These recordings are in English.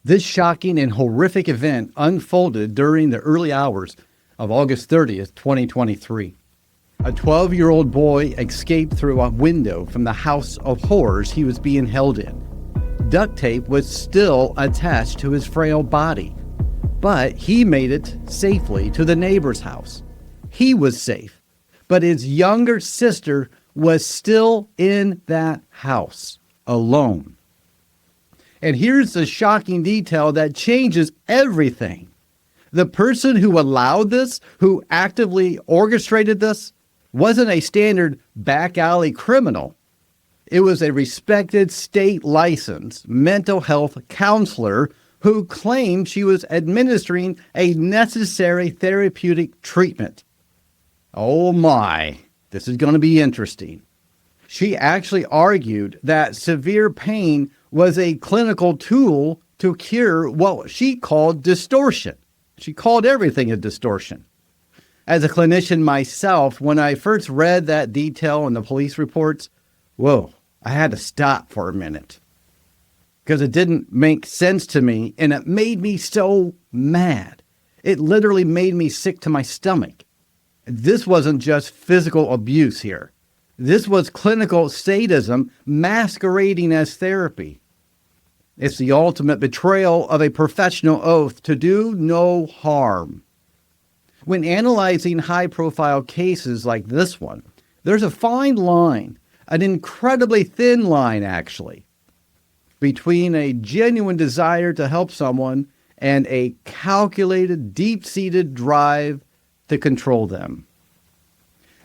This shocking and horrific event unfolded during the early hours of August 30th, 2023. A 12-year-old boy escaped through a window from the house of horrors he was being held in. Duct tape was still attached to his frail body, but he made it safely to the neighbor's house. He was safe, but his younger sister was still in that house, alone. And here's the shocking detail that changes everything. The person who allowed this, who actively orchestrated this, wasn't a standard back alley criminal. It was a respected state licensed mental health counselor who claimed she was administering a necessary therapeutic treatment. Oh my, this is going to be interesting. She actually argued that severe pain was a clinical tool to cure what she called distortion. She called everything a distortion. As a clinician myself, when I first read that detail in the police reports, whoa, I had to stop for a minute because it didn't make sense to me, and it made me so mad. It literally made me sick to my stomach. This wasn't just physical abuse here. This was clinical sadism masquerading as therapy. It's the ultimate betrayal of a professional oath to do no harm. When analyzing high-profile cases like this one, there's a fine line, an incredibly thin line actually, between a genuine desire to help someone and a calculated, deep-seated drive to control them.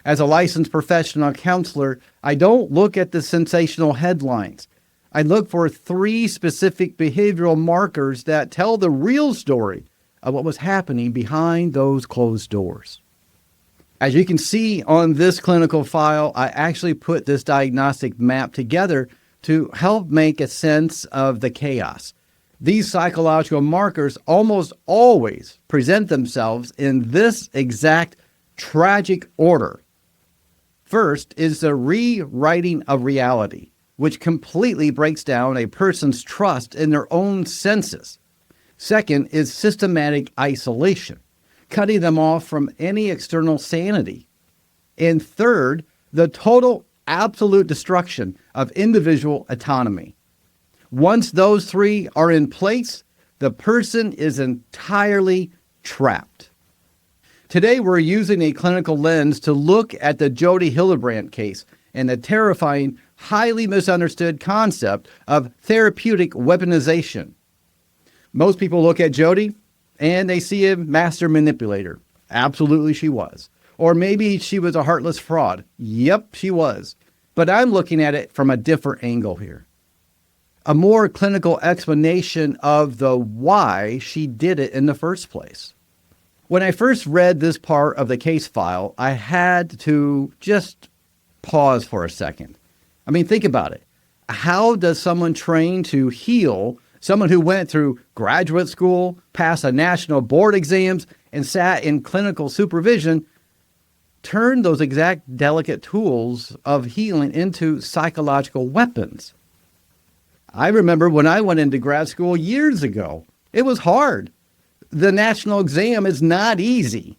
As a licensed professional counselor, I don't look at the sensational headlines. I look for 3 specific behavioral markers that tell the real story of what was happening behind those closed doors. As you can see on this clinical file, I actually put this diagnostic map together to help make a sense of the chaos. These psychological markers almost always present themselves in this exact tragic order. First is the rewriting of reality, which completely breaks down a person's trust in their own senses. Second is systematic isolation, cutting them off from any external sanity. And third, the total absolute destruction of individual autonomy. Once those 3 are in place, the person is entirely trapped. Today, we're using a clinical lens to look at the Jodi Hildebrandt case and the terrifying, highly misunderstood concept of therapeutic weaponization. Most people look at Jodi and they see a master manipulator. Absolutely, she was. Or maybe she was a heartless fraud. Yep, she was. But I'm looking at it from a different angle here. A more clinical explanation of the why she did it in the first place. When I first read this part of the case file, I had to just pause for a second. I mean, think about it. How does someone trained to heal, someone who went through graduate school, passed a national board exams, and sat in clinical supervision, turn those exact delicate tools of healing into psychological weapons? I remember when I went into grad school years ago, it was hard. The national exam is not easy.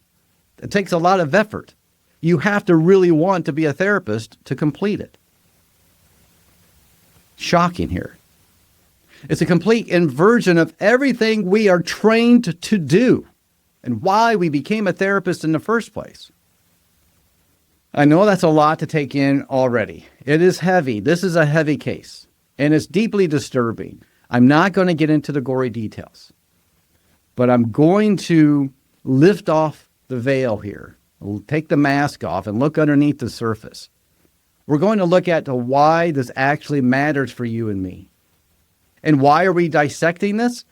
It takes a lot of effort. You have to really want to be a therapist to complete it. Shocking here. It's a complete inversion of everything we are trained to do and why we became a therapist in the first place. I know that's a lot to take in already. It is heavy. This is a heavy case, and it's deeply disturbing. I'm not going to get into the gory details, but I'm going to lift off the veil here. We'll take the mask off and look underneath the surface. We're going to look at why this actually matters for you and me. And why are we dissecting this?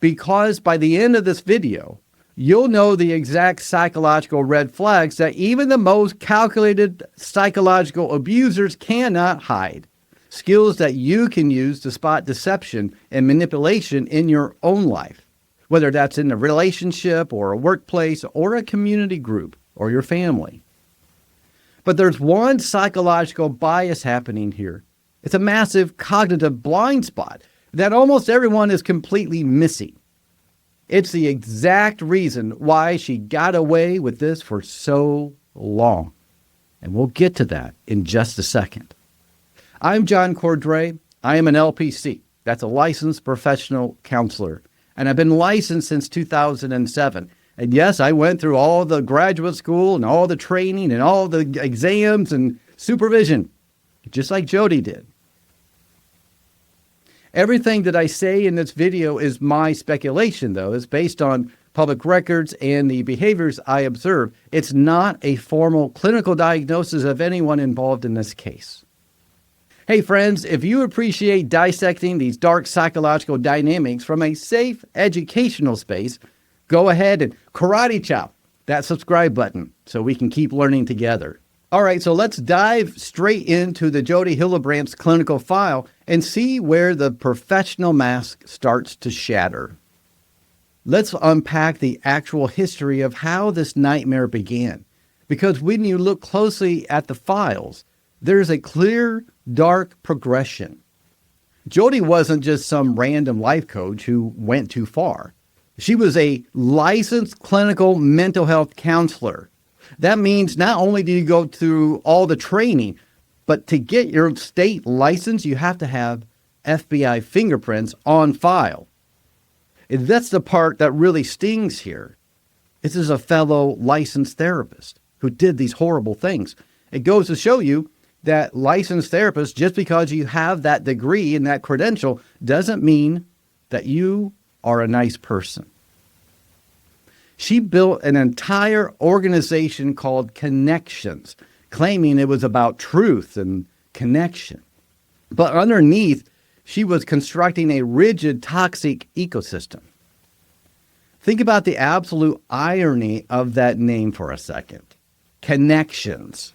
Because by the end of this video, you'll know the exact psychological red flags that even the most calculated psychological abusers cannot hide. Skills that you can use to spot deception and manipulation in your own life, whether that's in a relationship or a workplace or a community group or your family. But there's one psychological bias happening here. It's a massive cognitive blind spot that almost everyone is completely missing. It's the exact reason why she got away with this for so long. And we'll get to that in just a second. I'm John Cordray. I am an LPC. That's a licensed professional counselor. And I've been licensed since 2007. And yes, I went through all the graduate school and all the training and all the exams and supervision, just like Jodi did. Everything that I say in this video is my speculation, though. It's based on public records and the behaviors I observe. It's not a formal clinical diagnosis of anyone involved in this case. Hey, friends, if you appreciate dissecting these dark psychological dynamics from a safe educational space, go ahead and karate chop that subscribe button so we can keep learning together. All right, so let's dive straight into the Jodi Hildebrandt's clinical file and see where the professional mask starts to shatter. Let's unpack the actual history of how this nightmare began. Because when you look closely at the files, there's a clear, dark progression. Jodi wasn't just some random life coach who went too far. She was a licensed clinical mental health counselor. That means not only do you go through all the training, but to get your state license, you have to have FBI fingerprints on file. And that's the part that really stings here. This is a fellow licensed therapist who did these horrible things. It goes to show you that licensed therapists, just because you have that degree and that credential, doesn't mean that you are a nice person. She built an entire organization called Connections, claiming it was about truth and connection. But underneath, she was constructing a rigid, toxic ecosystem. Think about the absolute irony of that name for a second. Connections.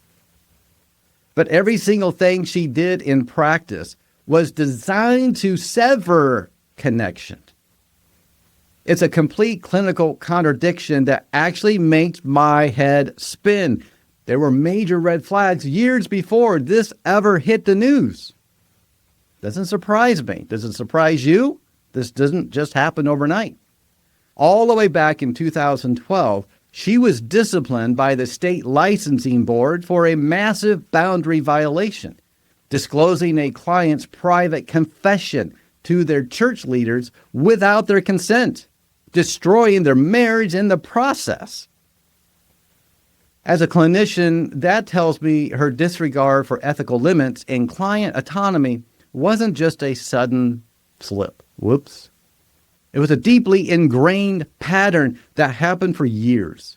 But every single thing she did in practice was designed to sever connection. It's a complete clinical contradiction that actually makes my head spin. There were major red flags years before this ever hit the news. Doesn't surprise me. Does it surprise you? This doesn't just happen overnight. All the way back in 2012, she was disciplined by the state licensing board for a massive boundary violation, disclosing a client's private confession to their church leaders without their consent, destroying their marriage in the process. As a clinician, that tells me her disregard for ethical limits and client autonomy wasn't just a sudden slip. Whoops. It was a deeply ingrained pattern that happened for years.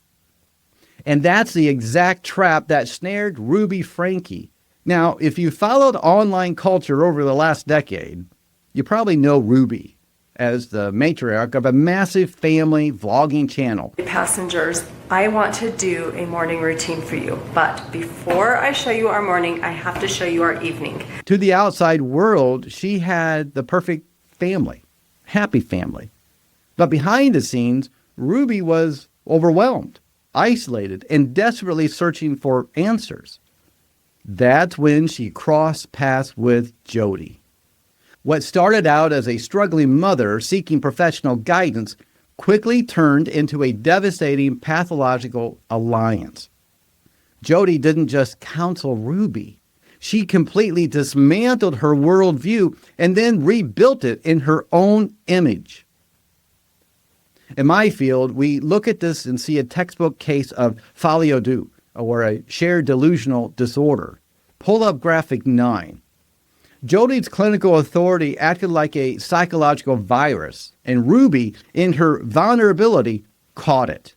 And that's the exact trap that snared Ruby Franke. Now, if you followed online culture over the last decade, you probably know Ruby as the matriarch of a massive family vlogging channel. Passengers, I want to do a morning routine for you, but before I show you our morning, I have to show you our evening. To the outside world, she had the perfect family, happy family. But behind the scenes, Ruby was overwhelmed, isolated, and desperately searching for answers. That's when she crossed paths with Jodi. What started out as a struggling mother seeking professional guidance quickly turned into a devastating pathological alliance. Jodi didn't just counsel Ruby. She completely dismantled her worldview and then rebuilt it in her own image. In my field, we look at this and see a textbook case of folie à deux, or a shared delusional disorder. Pull up graphic 9. Jodi's clinical authority acted like a psychological virus, and Ruby, in her vulnerability, caught it.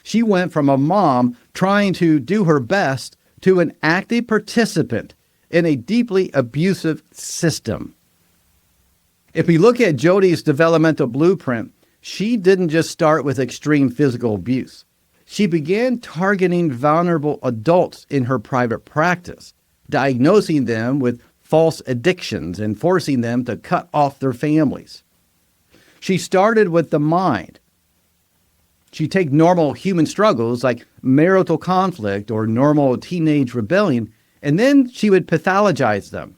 She went from a mom trying to do her best to an active participant in a deeply abusive system. If we look at Jodi's developmental blueprint, she didn't just start with extreme physical abuse. She began targeting vulnerable adults in her private practice, diagnosing them with false addictions and forcing them to cut off their families. She started with the mind. She'd take normal human struggles like marital conflict or normal teenage rebellion, and then she would pathologize them.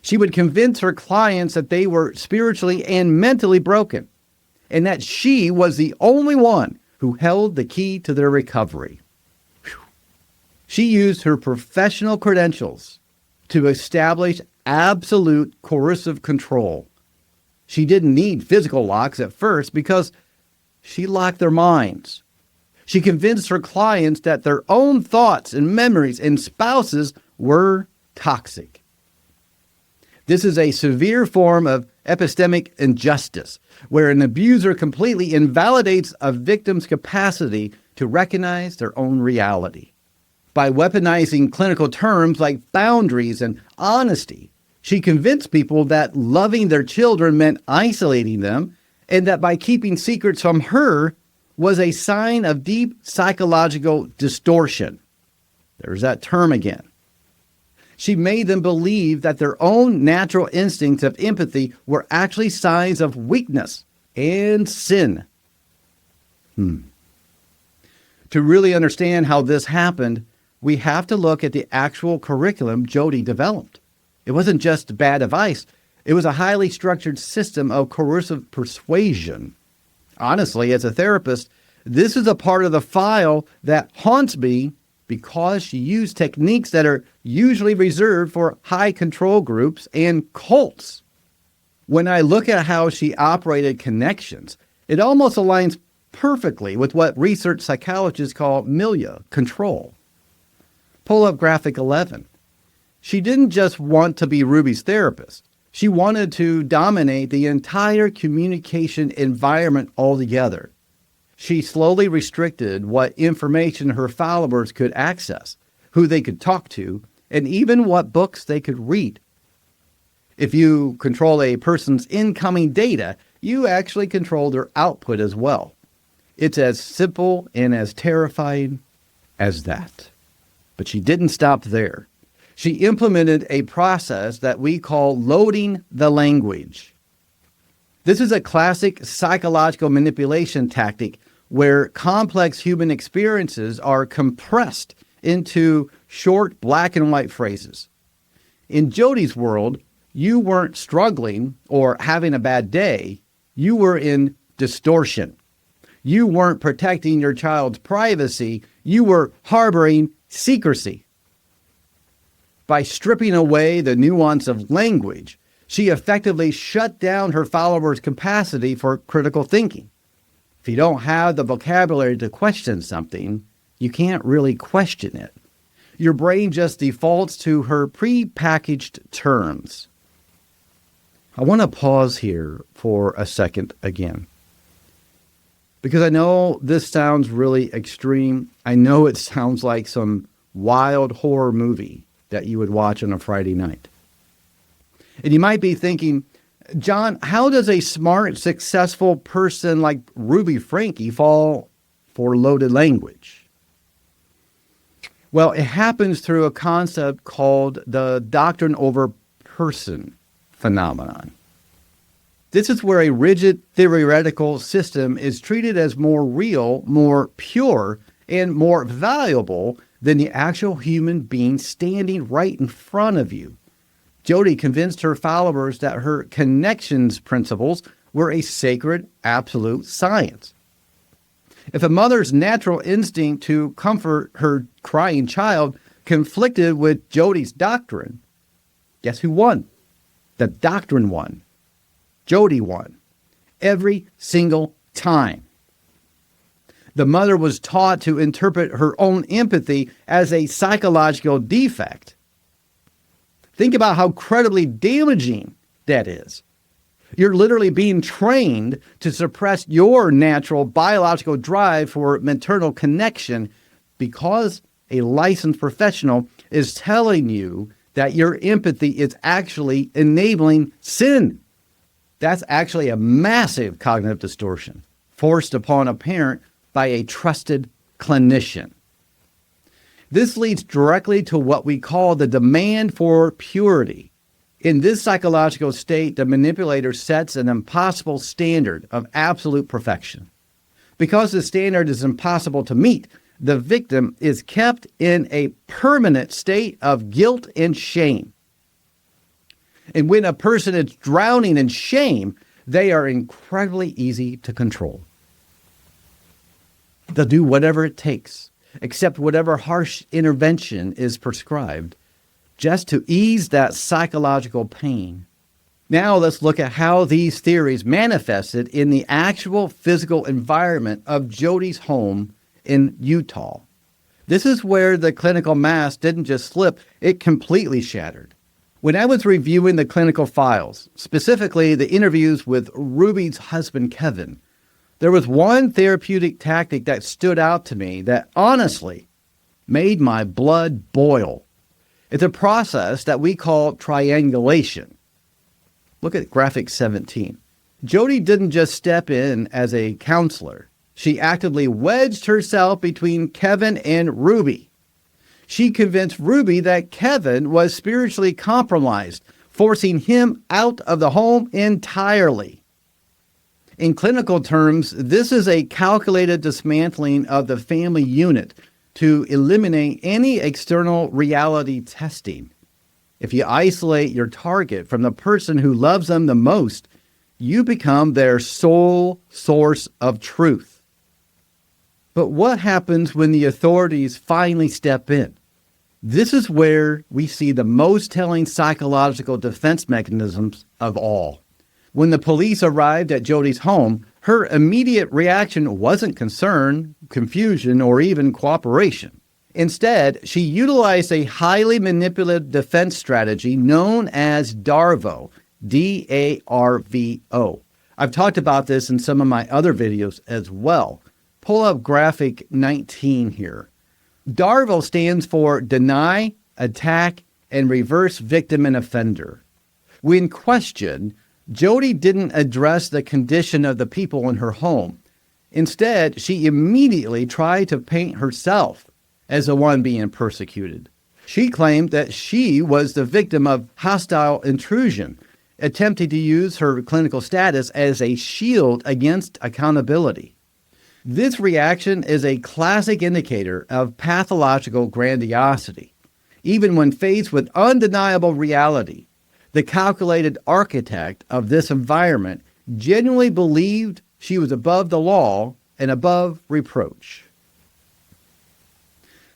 She would convince her clients that they were spiritually and mentally broken, and that she was the only one who held the key to their recovery. Whew. She used her professional credentials to establish absolute coercive control. She didn't need physical locks at first because she locked their minds. She convinced her clients that their own thoughts and memories and spouses were toxic. This is a severe form of epistemic injustice, where an abuser completely invalidates a victim's capacity to recognize their own reality. By weaponizing clinical terms like boundaries and honesty, she convinced people that loving their children meant isolating them, and that by keeping secrets from her was a sign of deep psychological distortion. There's that term again. She made them believe that their own natural instincts of empathy were actually signs of weakness and sin. To really understand how this happened, we have to look at the actual curriculum Jodi developed. It wasn't just bad advice. It was a highly structured system of coercive persuasion. Honestly, as a therapist, this is a part of the file that haunts me because she used techniques that are usually reserved for high control groups and cults. When I look at how she operated connections, it almost aligns perfectly with what research psychologists call milieu control. Pull up graphic 11. She didn't just want to be Ruby's therapist. She wanted to dominate the entire communication environment altogether. She slowly restricted what information her followers could access, who they could talk to, and even what books they could read. If you control a person's incoming data, you actually control their output as well. It's as simple and as terrifying as that. But she didn't stop there. She implemented a process that we call loading the language. This is a classic psychological manipulation tactic where complex human experiences are compressed into short black and white phrases. In Jodi's world, you weren't struggling or having a bad day. You were in distortion. You weren't protecting your child's privacy. You were harboring secrecy. By stripping away the nuance of language, she effectively shut down her followers' capacity for critical thinking. If you don't have the vocabulary to question something, you can't really question it. Your brain just defaults to her pre-packaged terms. I want to pause here for a second again, because I know this sounds really extreme. I know it sounds like some wild horror movie that you would watch on a Friday night. And you might be thinking, John, how does a smart, successful person like Ruby Franke fall for loaded language? Well, it happens through a concept called the doctrine over person phenomenon. This is where a rigid theoretical system is treated as more real, more pure, and more valuable than the actual human being standing right in front of you. Jodi convinced her followers that her connections principles were a sacred, absolute science. If a mother's natural instinct to comfort her crying child conflicted with Jodi's doctrine, guess who won? The doctrine won. Jodi won. Every single time. The mother was taught to interpret her own empathy as a psychological defect. Think about how incredibly damaging that is. You're literally being trained to suppress your natural biological drive for maternal connection because a licensed professional is telling you that your empathy is actually enabling sin. That's actually a massive cognitive distortion forced upon a parent by a trusted clinician. This leads directly to what we call the demand for purity. In this psychological state, the manipulator sets an impossible standard of absolute perfection. Because the standard is impossible to meet, the victim is kept in a permanent state of guilt and shame. And when a person is drowning in shame, they are incredibly easy to control. They'll do whatever it takes, accept whatever harsh intervention is prescribed, just to ease that psychological pain. Now let's look at how these theories manifested in the actual physical environment of Jodi's home in Utah. This is where the clinical mask didn't just slip, it completely shattered. When I was reviewing the clinical files, specifically the interviews with Ruby's husband, Kevin, there was one therapeutic tactic that stood out to me that honestly made my blood boil. It's a process that we call triangulation. Look at graphic 17. Jodi didn't just step in as a counselor. She actively wedged herself between Kevin and Ruby. She convinced Ruby that Kevin was spiritually compromised, forcing him out of the home entirely. In clinical terms, this is a calculated dismantling of the family unit to eliminate any external reality testing. If you isolate your target from the person who loves them the most, you become their sole source of truth. But what happens when the authorities finally step in? This is where we see the most telling psychological defense mechanisms of all. When the police arrived at Jodi's home, her immediate reaction wasn't concern, confusion, or even cooperation. Instead, she utilized a highly manipulative defense strategy known as DARVO, D-A-R-V-O. I've talked about this in some of my other videos as well. Pull up graphic 19 here. DARVO stands for Deny, Attack, and Reverse Victim and Offender. When questioned, Jodi didn't address the condition of the people in her home. Instead, she immediately tried to paint herself as the one being persecuted. She claimed that she was the victim of hostile intrusion, attempting to use her clinical status as a shield against accountability. This reaction is a classic indicator of pathological grandiosity. Even when faced with undeniable reality, the calculated architect of this environment genuinely believed she was above the law and above reproach.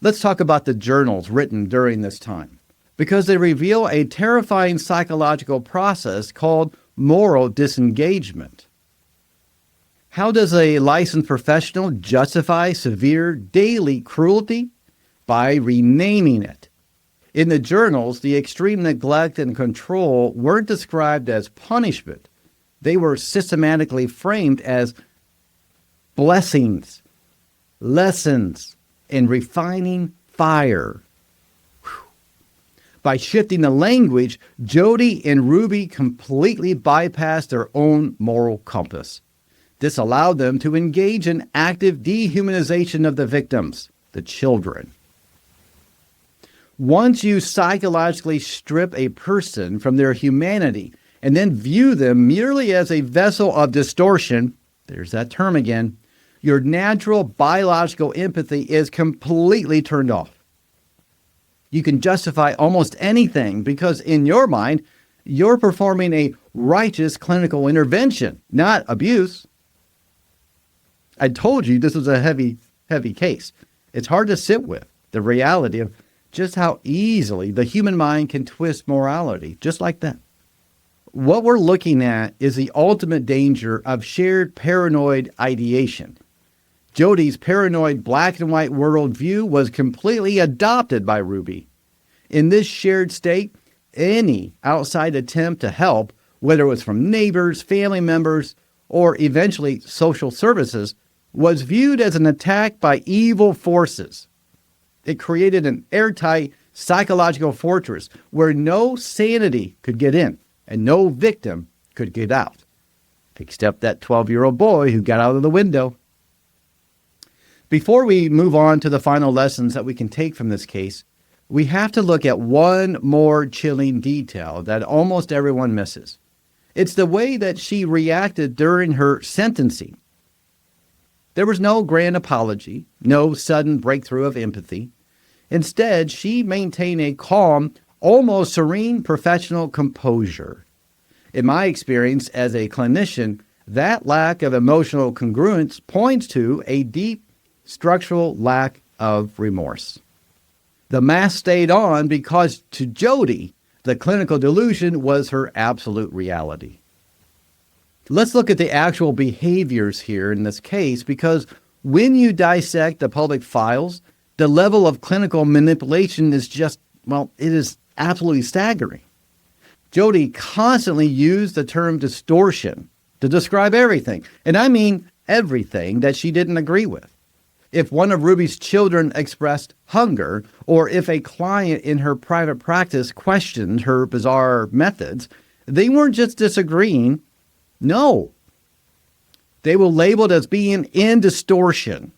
Let's talk about the journals written during this time, because they reveal a terrifying psychological process called moral disengagement. How does a licensed professional justify severe daily cruelty? By renaming it. In the journals, the extreme neglect and control weren't described as punishment. They were systematically framed as blessings, lessons, and refining fire. By shifting the language, Jodi and Ruby completely bypassed their own moral compass. This allowed them to engage in active dehumanization of the victims, the children. Once you psychologically strip a person from their humanity and then view them merely as a vessel of distortion, there's that term again, your natural biological empathy is completely turned off. You can justify almost anything because in your mind, you're performing a righteous clinical intervention, not abuse. I told you this was a heavy case. It's hard to sit with the reality of just how easily the human mind can twist morality, just like that. What we're looking at is the ultimate danger of shared paranoid ideation. Jodi's paranoid black and white worldview was completely adopted by Ruby. In this shared state, any outside attempt to help, whether it was from neighbors, family members, or eventually social services, was viewed as an attack by evil forces. It created an airtight psychological fortress where no sanity could get in and no victim could get out, except that 12-year-old boy who got out of the window. Before we move on to the final lessons that we can take from this case, we have to look at one more chilling detail that almost everyone misses. It's the way that she reacted during her sentencing. There was no grand apology, no sudden breakthrough of empathy. Instead, she maintained a calm, almost serene professional composure. In my experience as a clinician, that lack of emotional congruence points to a deep structural lack of remorse. The mask stayed on because to Jodi, the clinical delusion was her absolute reality. Let's look at the actual behaviors here in this case, because when you dissect the public files, the level of clinical manipulation is just, well, it is absolutely staggering. Jodi constantly used the term distortion to describe everything, and I mean everything that she didn't agree with. If one of Ruby's children expressed hunger, or if a client in her private practice questioned her bizarre methods, they weren't just disagreeing. No, they were labeled as being in distortion.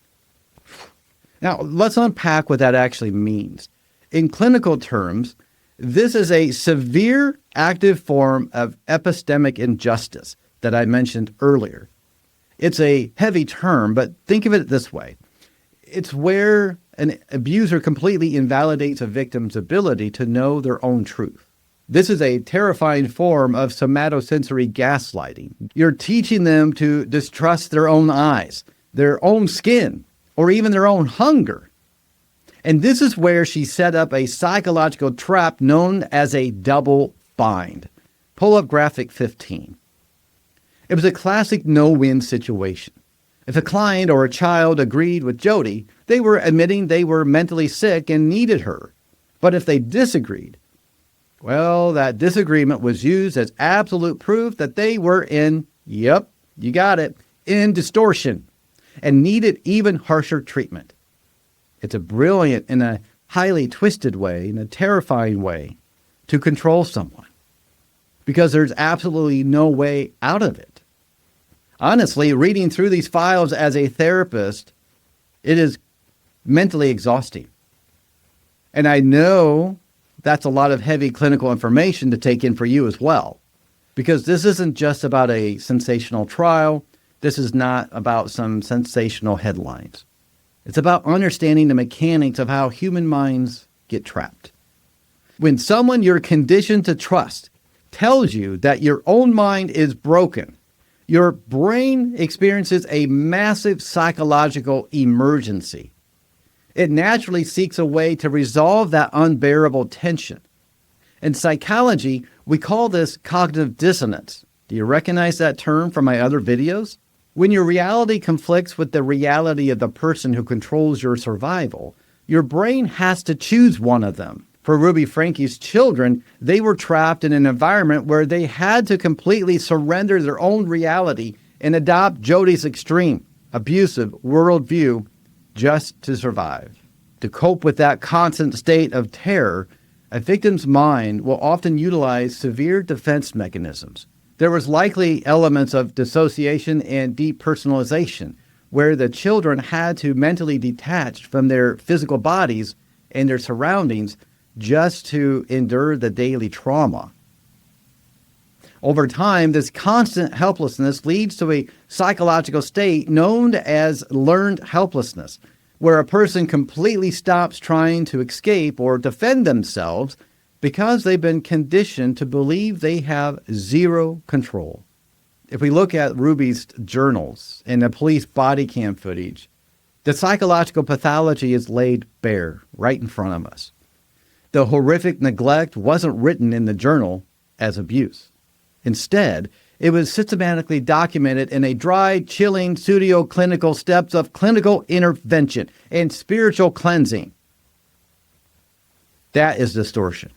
Now, let's unpack what that actually means. In clinical terms, this is a severe active form of epistemic injustice that I mentioned earlier. It's a heavy term, but think of it this way. It's where an abuser completely invalidates a victim's ability to know their own truth. This is a terrifying form of somatosensory gaslighting. You're teaching them to distrust their own eyes, their own skin, or even their own hunger. And this is where she set up a psychological trap known as a double bind. Pull up graphic 15. It was a classic no-win situation. If a client or a child agreed with Jodi, they were admitting they were mentally sick and needed her. But if they disagreed, well, that disagreement was used as absolute proof that they were in, yep, you got it, in distortion and needed even harsher treatment. It's a brilliant and a highly twisted way, in a terrifying way, to control someone because there's absolutely no way out of it. Honestly, reading through these files as a therapist, it is mentally exhausting. And I know that's a lot of heavy clinical information to take in for you as well, because this isn't just about a sensational trial. This is not about some sensational headlines. It's about understanding the mechanics of how human minds get trapped. When someone you're conditioned to trust tells you that your own mind is broken, your brain experiences a massive psychological emergency. It naturally seeks a way to resolve that unbearable tension. In psychology, we call this cognitive dissonance. Do you recognize that term from my other videos? When your reality conflicts with the reality of the person who controls your survival, your brain has to choose one of them. For Ruby Franke's children, they were trapped in an environment where they had to completely surrender their own reality and adopt Jodi's extreme, abusive worldview just to survive. To cope with that constant state of terror, a victim's mind will often utilize severe defense mechanisms. There was likely elements of dissociation and depersonalization, where the children had to mentally detach from their physical bodies and their surroundings just to endure the daily trauma. Over time, this constant helplessness leads to a psychological state known as learned helplessness, where a person completely stops trying to escape or defend themselves because they've been conditioned to believe they have zero control. If we look at Ruby's journals and the police body cam footage, the psychological pathology is laid bare right in front of us. The horrific neglect wasn't written in the journal as abuse. Instead, it was systematically documented in a dry, chilling pseudo-clinical steps of clinical intervention and spiritual cleansing. That is distortion.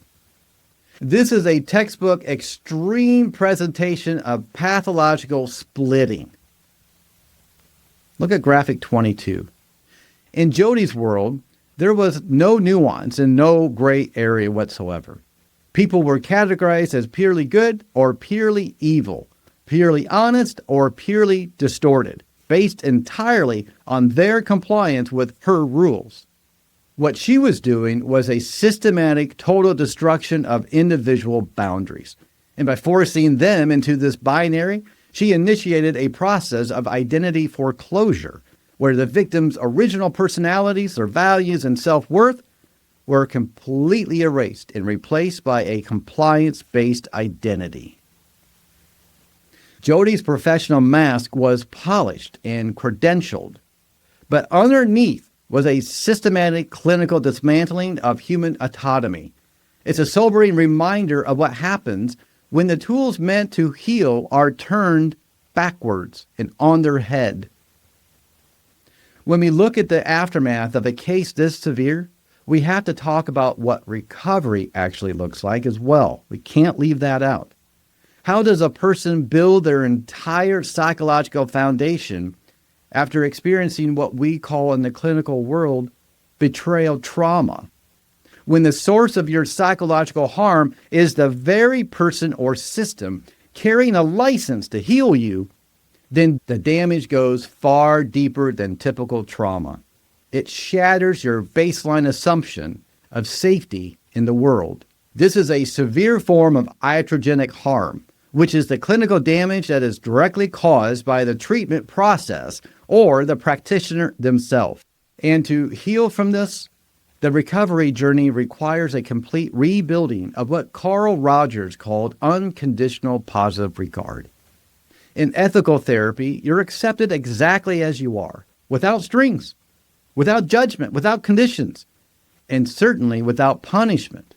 This is a textbook extreme presentation of pathological splitting. Look at graphic 22. In Jodi's world, there was no nuance and no gray area whatsoever. People were categorized as purely good or purely evil, purely honest or purely distorted, based entirely on their compliance with her rules. What she was doing was a systematic total destruction of individual boundaries. And by forcing them into this binary, she initiated a process of identity foreclosure, where the victim's original personalities, their values, and self-worth were completely erased and replaced by a compliance-based identity. Jodi's professional mask was polished and credentialed, but underneath was a systematic clinical dismantling of human autonomy. It's a sobering reminder of what happens when the tools meant to heal are turned backwards and on their head. When we look at the aftermath of a case this severe, we have to talk about what recovery actually looks like as well. We can't leave that out. How does a person build their entire psychological foundation after experiencing what we call in the clinical world betrayal trauma? When the source of your psychological harm is the very person or system carrying a license to heal you, then the damage goes far deeper than typical trauma. It shatters your baseline assumption of safety in the world. This is a severe form of iatrogenic harm, which is the clinical damage that is directly caused by the treatment process or the practitioner themselves. And to heal from this, the recovery journey requires a complete rebuilding of what Carl Rogers called unconditional positive regard. In ethical therapy, you're accepted exactly as you are, without strings, without judgment, without conditions, and certainly without punishment.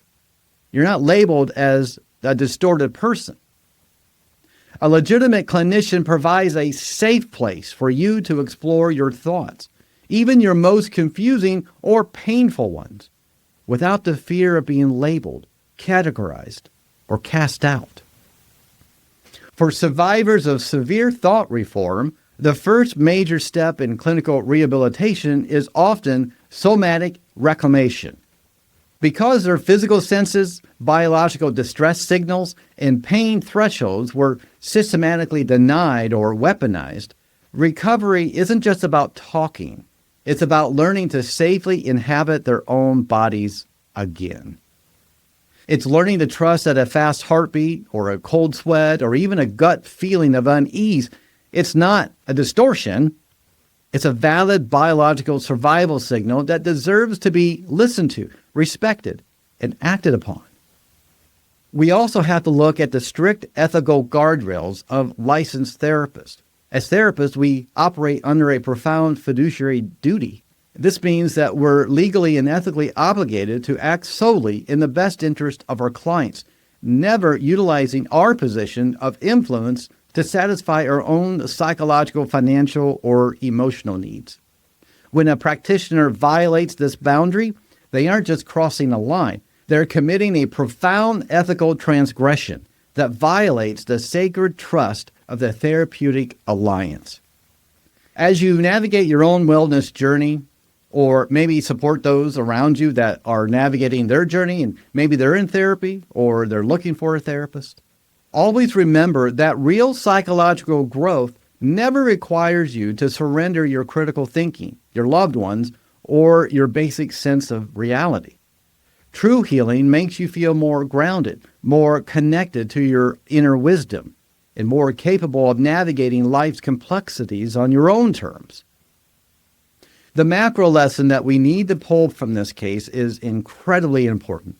You're not labeled as a distorted person. A legitimate clinician provides a safe place for you to explore your thoughts, even your most confusing or painful ones, without the fear of being labeled, categorized, or cast out. For survivors of severe thought reform, the first major step in clinical rehabilitation is often somatic reclamation. Because their physical senses, biological distress signals, and pain thresholds were systematically denied or weaponized, recovery isn't just about talking. It's about learning to safely inhabit their own bodies again. It's learning to trust that a fast heartbeat or a cold sweat or even a gut feeling of unease, it's not a distortion. It's a valid biological survival signal that deserves to be listened to, respected, and acted upon. We also have to look at the strict ethical guardrails of licensed therapists. As therapists, we operate under a profound fiduciary duty. This means that we're legally and ethically obligated to act solely in the best interest of our clients, never utilizing our position of influence to satisfy our own psychological, financial, or emotional needs. When a practitioner violates this boundary, they aren't just crossing a line. They're committing a profound ethical transgression that violates the sacred trust of the therapeutic alliance. As you navigate your own wellness journey, or maybe support those around you that are navigating their journey and maybe they're in therapy or they're looking for a therapist, always remember that real psychological growth never requires you to surrender your critical thinking, your loved ones, or your basic sense of reality. True healing makes you feel more grounded, more connected to your inner wisdom, and more capable of navigating life's complexities on your own terms. The macro lesson that we need to pull from this case is incredibly important,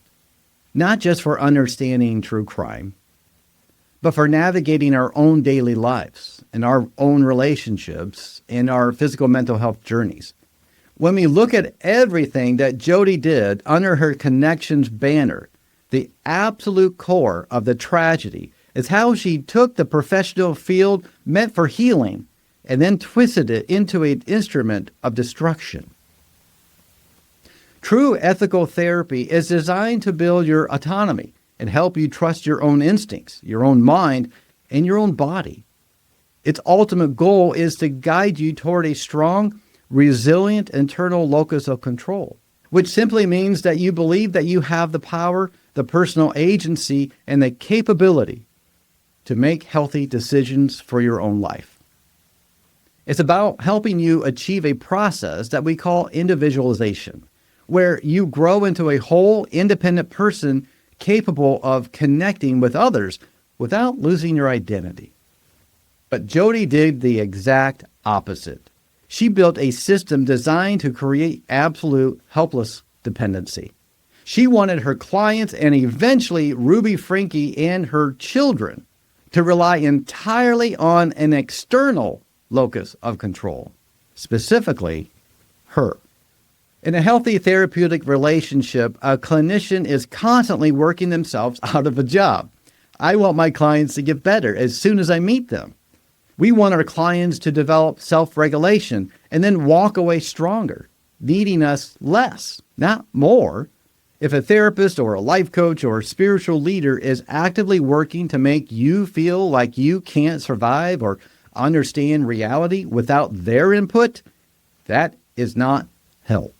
not just for understanding true crime, but for navigating our own daily lives and our own relationships and our physical mental health journeys. When we look at everything that Jodi did under her Connections banner, the absolute core of the tragedy is how she took the professional field meant for healing and then twisted it into an instrument of destruction. True ethical therapy is designed to build your autonomy and help you trust your own instincts, your own mind, and your own body. Its ultimate goal is to guide you toward a strong, resilient internal locus of control, which simply means that you believe that you have the power, the personal agency, and the capability to make healthy decisions for your own life. It's about helping you achieve a process that we call individualization, where you grow into a whole, independent person capable of connecting with others without losing your identity. But Jodi did the exact opposite. She built a system designed to create absolute helpless dependency. She wanted her clients and eventually Ruby Franke and her children to rely entirely on an external locus of control, specifically her. In a healthy therapeutic relationship, a clinician is constantly working themselves out of a job. I want my clients to get better as soon as I meet them. We want our clients to develop self-regulation and then walk away stronger, needing us less, not more. If a therapist or a life coach or a spiritual leader is actively working to make you feel like you can't survive or understand reality without their input, that is not help.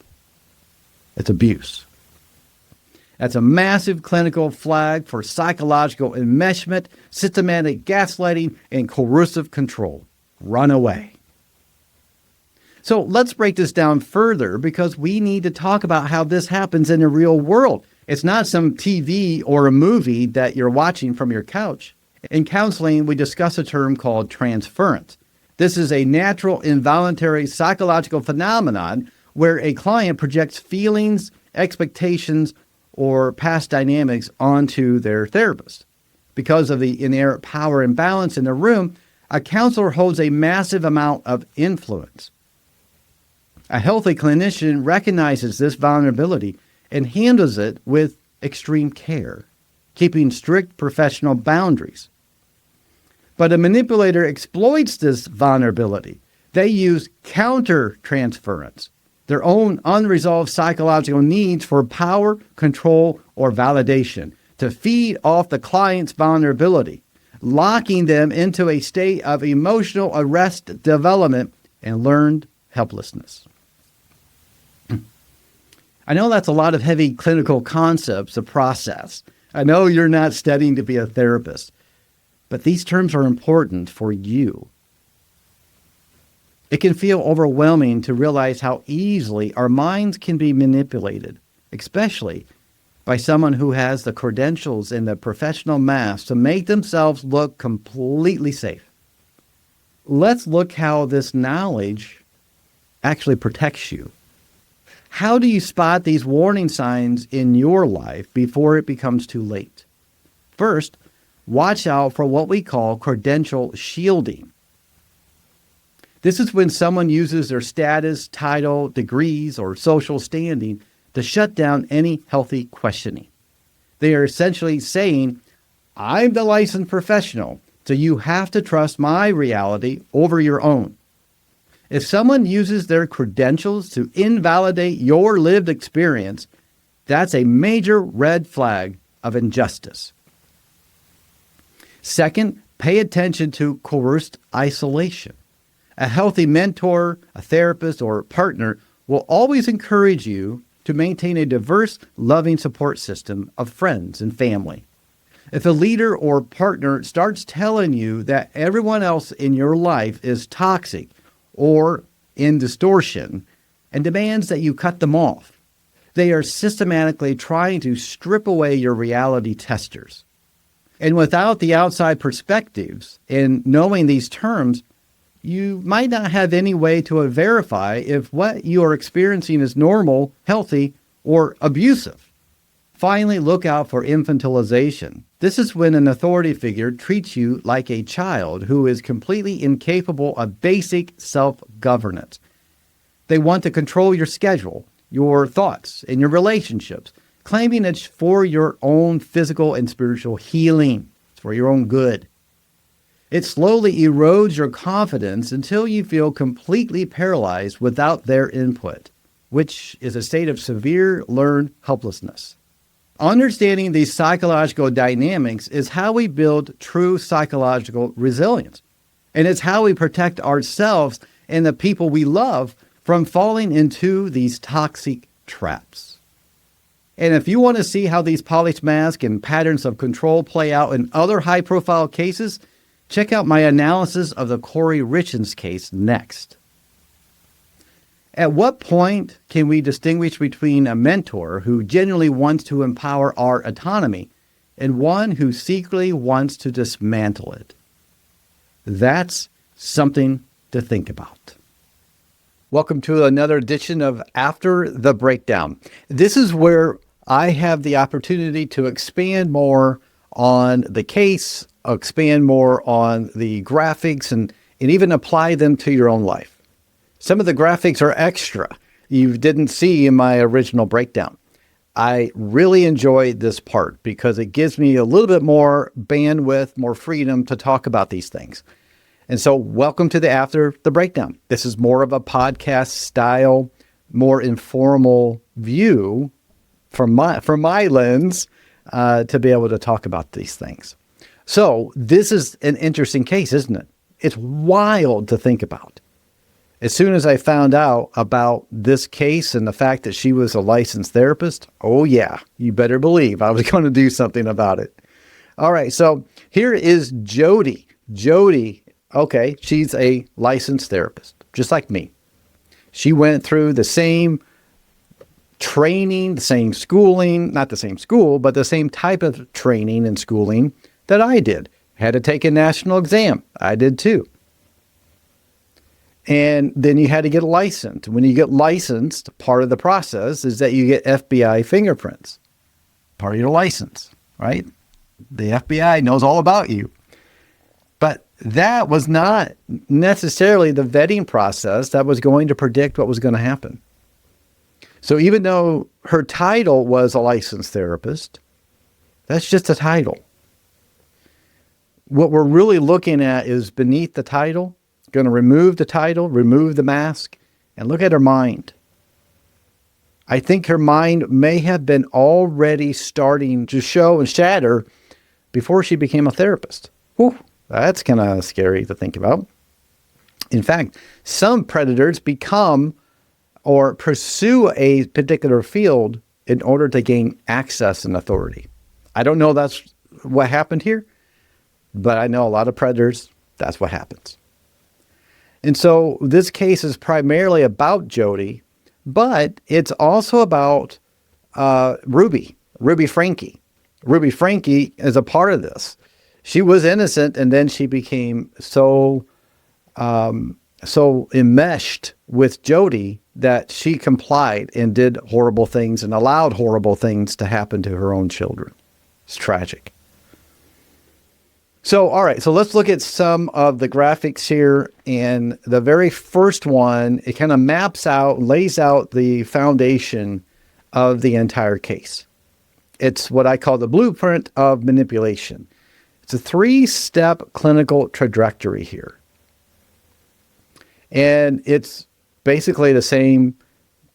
It's abuse. That's a massive clinical flag for psychological enmeshment, systematic gaslighting, and coercive control. Run away. So let's break this down further because we need to talk about how this happens in the real world. It's not some TV or a movie that you're watching from your couch. In counseling, we discuss a term called transference. This is a natural, involuntary psychological phenomenon where a client projects feelings, expectations, or past dynamics onto their therapist. Because of the inherent power imbalance in the room, a counselor holds a massive amount of influence. A healthy clinician recognizes this vulnerability and handles it with extreme care, keeping strict professional boundaries. But a manipulator exploits this vulnerability. They use counter-transference, their own unresolved psychological needs for power, control, or validation, to feed off the client's vulnerability, locking them into a state of emotional arrest development and learned helplessness. I know that's a lot of heavy clinical concepts to process. I know you're not studying to be a therapist, but these terms are important for you. It can feel overwhelming to realize how easily our minds can be manipulated, especially by someone who has the credentials and the professional mass to make themselves look completely safe. Let's look how this knowledge actually protects you. How do you spot these warning signs in your life before it becomes too late? First, watch out for what we call credential shielding. This is when someone uses their status, title, degrees, or social standing to shut down any healthy questioning. They are essentially saying, I'm the licensed professional, so you have to trust my reality over your own. If someone uses their credentials to invalidate your lived experience, that's a major red flag of injustice. Second, pay attention to coerced isolation. A healthy mentor, a therapist, or partner will always encourage you to maintain a diverse, loving support system of friends and family. If a leader or partner starts telling you that everyone else in your life is toxic or in distortion and demands that you cut them off, they are systematically trying to strip away your reality testers. And without the outside perspectives and knowing these terms, you might not have any way to verify if what you are experiencing is normal, healthy, or abusive. Finally, look out for infantilization. This is when an authority figure treats you like a child who is completely incapable of basic self-governance. They want to control your schedule, your thoughts, and your relationships, claiming it's for your own physical and spiritual healing. It's for your own good. It slowly erodes your confidence until you feel completely paralyzed without their input, which is a state of severe learned helplessness. Understanding these psychological dynamics is how we build true psychological resilience. And it's how we protect ourselves and the people we love from falling into these toxic traps. And if you want to see how these polished masks and patterns of control play out in other high-profile cases, check out my analysis of the Corey Richens case next. At what point can we distinguish between a mentor who genuinely wants to empower our autonomy and one who secretly wants to dismantle it? That's something to think about. Welcome to another edition of After the Breakdown. This is where I have the opportunity to expand more on the case, expand more on the graphics, and even apply them to your own life. Some of the graphics are extra you didn't see in my original breakdown. I really enjoy this part because it gives me a little bit more bandwidth, more freedom to talk about these things. And so welcome to the After the Breakdown. This is more of a podcast style, more informal view from my lens to be able to talk about these things. So this is an interesting case, isn't it? It's wild to think about. As soon as I found out about this case and the fact that she was a licensed therapist, oh yeah, you better believe I was going to do something about it. All right, so here is Jodi. Jodi, okay, she's a licensed therapist, just like me. She went through the same training, the same schooling, not the same school, but the same type of training and schooling that I did. Had to take a national exam. I did too. And then you had to get licensed. When you get licensed, part of the process is that you get FBI fingerprints. Part of your license, right? The FBI knows all about you. But that was not necessarily the vetting process that was going to predict what was going to happen. So even though her title was a licensed therapist, that's just a title. What we're really looking at is beneath the title. Going to remove the title, remove the mask, and look at her mind. I think her mind may have been already starting to show and shatter before she became a therapist. Whew, that's kind of scary to think about. In fact, some predators become or pursue a particular field in order to gain access and authority. I don't know that's what happened here, but I know a lot of predators, that's what happens. And so this case is primarily about Jodi, but it's also about Ruby Franke. Ruby Franke is a part of this. She was innocent, and then she became so enmeshed with Jodi that she complied and did horrible things and allowed horrible things to happen to her own children. It's tragic. So, all right, so let's look at some of the graphics here. And the very first one, it kind of maps out, lays out the foundation of the entire case. It's what I call the blueprint of manipulation. It's a 3-step clinical trajectory here. And it's basically the same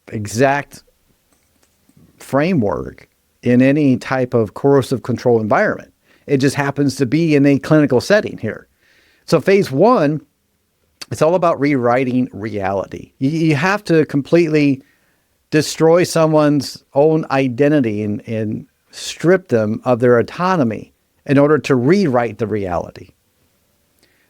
exact framework in any type of coercive control environment. It just happens to be in a clinical setting here. So phase 1, it's all about rewriting reality. You have to completely destroy someone's own identity and strip them of their autonomy in order to rewrite the reality.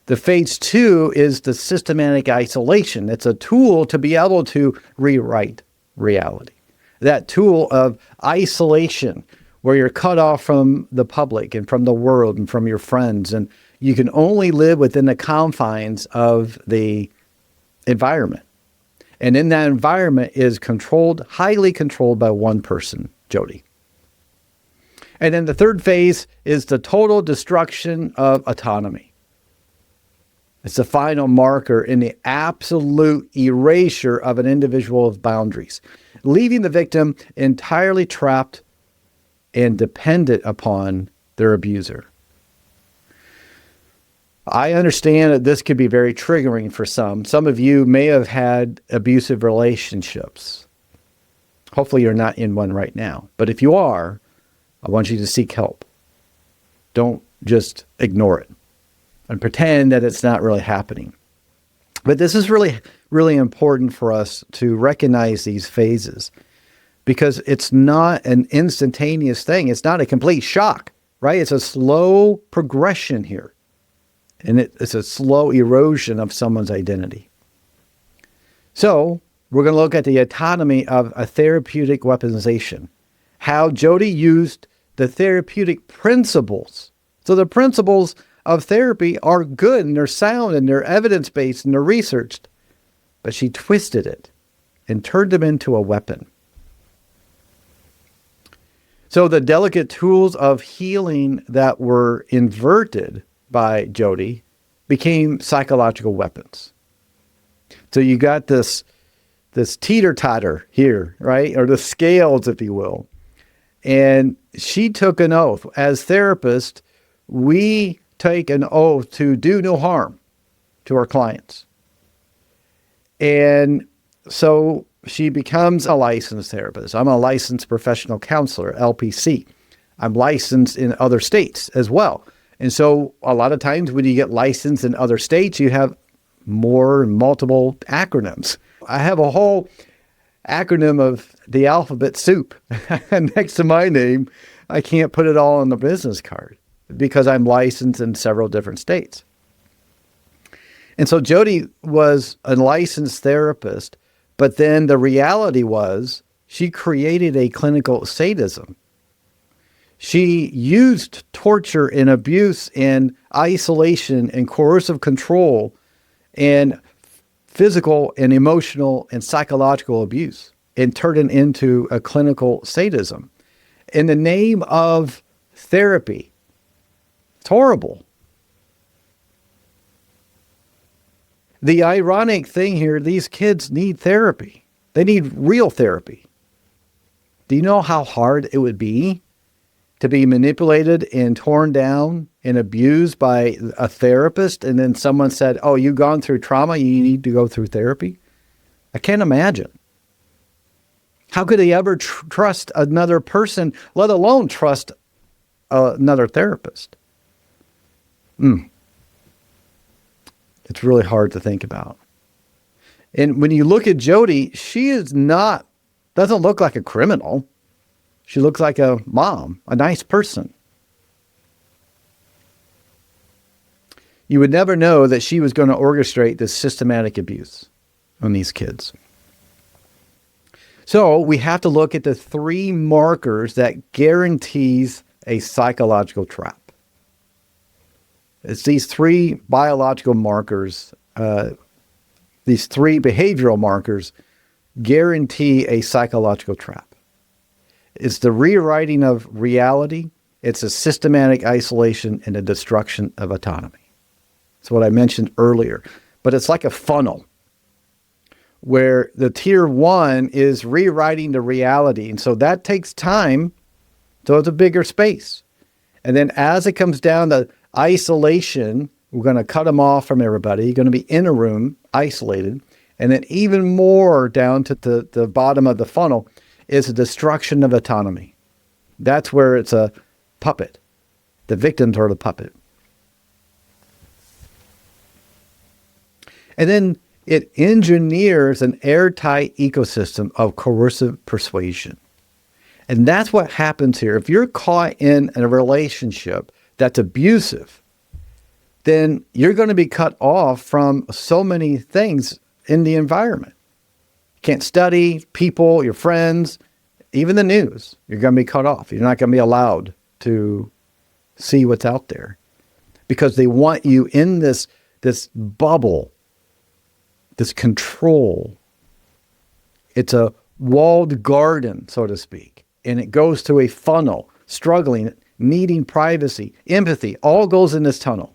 The phase 2 is the systematic isolation. It's a tool to be able to rewrite reality. That tool of isolation, where you're cut off from the public and from the world and from your friends, and you can only live within the confines of the environment. And in that environment is controlled, highly controlled by one person, Jodi. And then the third phase is the total destruction of autonomy. It's the final marker in the absolute erasure of an individual's boundaries, leaving the victim entirely trapped and dependent upon their abuser. I understand that this could be very triggering for some. Some of you may have had abusive relationships. Hopefully you're not in one right now. But if you are, I want you to seek help. Don't just ignore it and pretend that it's not really happening. But this is really, really important for us to recognize these phases, because it's not an instantaneous thing. It's not a complete shock, right? It's a slow progression here. And it's a slow erosion of someone's identity. So we're going to look at the autonomy of a therapeutic weaponization, how Jodi used the therapeutic principles. So the principles of therapy are good and they're sound and they're evidence-based and they're researched, but she twisted it and turned them into a weapon. So the delicate tools of healing that were inverted by Jodi became psychological weapons. So you got this teeter-totter here, right? Or the scales, if you will. And she took an oath. As therapists, we take an oath to do no harm to our clients. And so she becomes a licensed therapist. I'm a licensed professional counselor, LPC. I'm licensed in other states as well. And so a lot of times when you get licensed in other states, you have multiple acronyms. I have a whole acronym of the alphabet soup next to my name. I can't put it all on the business card because I'm licensed in several different states. And so Jodi was a licensed therapist, but then the reality was she created a clinical sadism. She used torture and abuse and isolation and coercive control and physical and emotional and psychological abuse and turned it into a clinical sadism in the name of therapy. It's horrible. The ironic thing here, these kids need therapy. They need real therapy. Do you know how hard it would be to be manipulated and torn down and abused by a therapist, and then someone said, oh, you've gone through trauma, you need to go through therapy? I can't imagine. How could he ever trust another person, let alone trust another therapist? It's really hard to think about. And when you look at Jodi, she doesn't look like a criminal. She looks like a mom, a nice person. You would never know that she was going to orchestrate this systematic abuse on these kids. So we have to look at the 3 markers that guarantees a psychological trap. It's these 3 biological markers, these 3 behavioral markers guarantee a psychological trap. It's the rewriting of reality. It's a systematic isolation and a destruction of autonomy. It's what I mentioned earlier. But it's like a funnel where the tier 1 is rewriting the reality. And so that takes time. So it's a bigger space. And then as it comes down to isolation, we're going to cut them off from everybody. You're going to be in a room, isolated. And then even more down to the bottom of the funnel is a destruction of autonomy. That's where it's a puppet. The victims are the puppet. And then it engineers an airtight ecosystem of coercive persuasion. And that's what happens here. If you're caught in a relationship that's abusive, then you're going to be cut off from so many things in the environment. You can't study, people, your friends, even the news. You're going to be cut off. You're not going to be allowed to see what's out there because they want you in this bubble, this control. It's a walled garden, so to speak, and it goes to a funnel, struggling, needing privacy, empathy, all goes in this tunnel.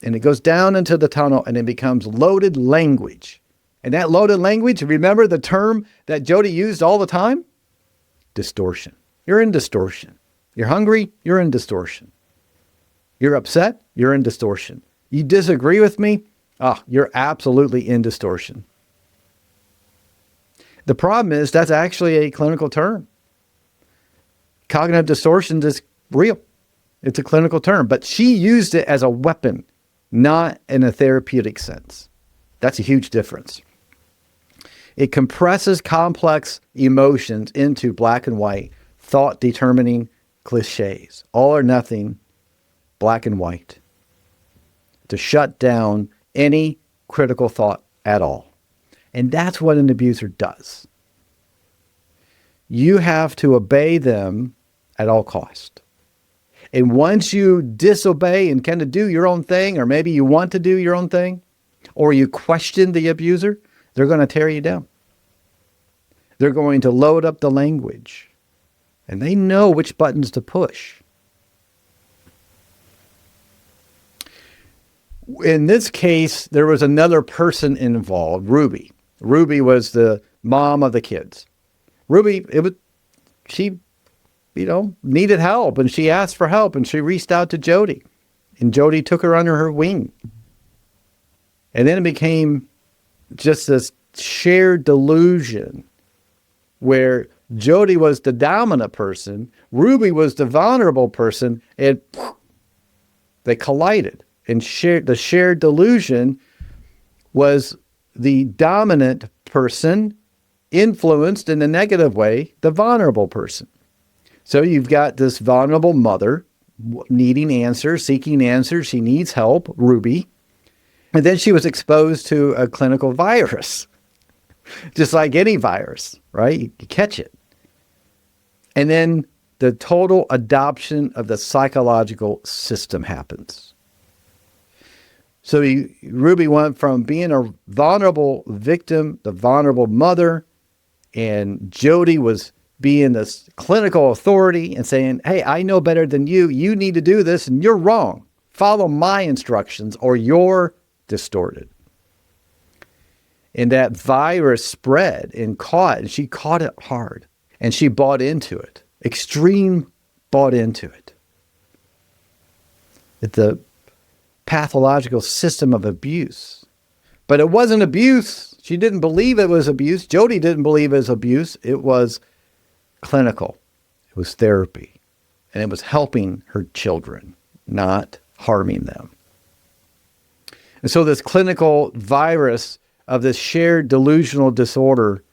And it goes down into the tunnel and it becomes loaded language. And that loaded language, remember the term that Jodi used all the time? Distortion. You're in distortion. You're hungry, you're in distortion. You're upset, you're in distortion. You disagree with me? You're absolutely in distortion. The problem is that's actually a clinical term. Cognitive distortion is real. It's a clinical term, but she used it as a weapon, not in a therapeutic sense. That's a huge difference. It compresses complex emotions into black and white, thought-determining cliches. All or nothing, black and white. To shut down any critical thought at all. And that's what an abuser does. You have to obey them at all cost. And once you disobey and kind of do your own thing, or maybe you want to do your own thing, or you question the abuser, they're going to tear you down. They're going to load up the language. And they know which buttons to push. In this case, there was another person involved, Ruby. Ruby was the mom of the kids. Ruby, she needed help, and she asked for help, and she reached out to Jodi, and Jodi took her under her wing. And then it became just this shared delusion where Jodi was the dominant person, Ruby was the vulnerable person, and they collided. And the shared delusion was the dominant person influenced in a negative way the vulnerable person. So you've got this vulnerable mother needing answers, seeking answers. She needs help, Ruby. And then she was exposed to a clinical virus, just like any virus, right? You catch it. And then the total adoption of the psychological system happens. So Ruby went from being a vulnerable victim, the vulnerable mother, and Jodi was being this clinical authority and saying, hey, I know better than you. You need to do this, and you're wrong. Follow my instructions, or you're distorted. And that virus spread and she caught it hard, and she bought into it. Extreme bought into it. It's a pathological system of abuse. But it wasn't abuse. She didn't believe it was abuse. Jodi didn't believe it was abuse. It was clinical. It was therapy. And it was helping her children, not harming them. And so this clinical virus of this shared delusional disorder,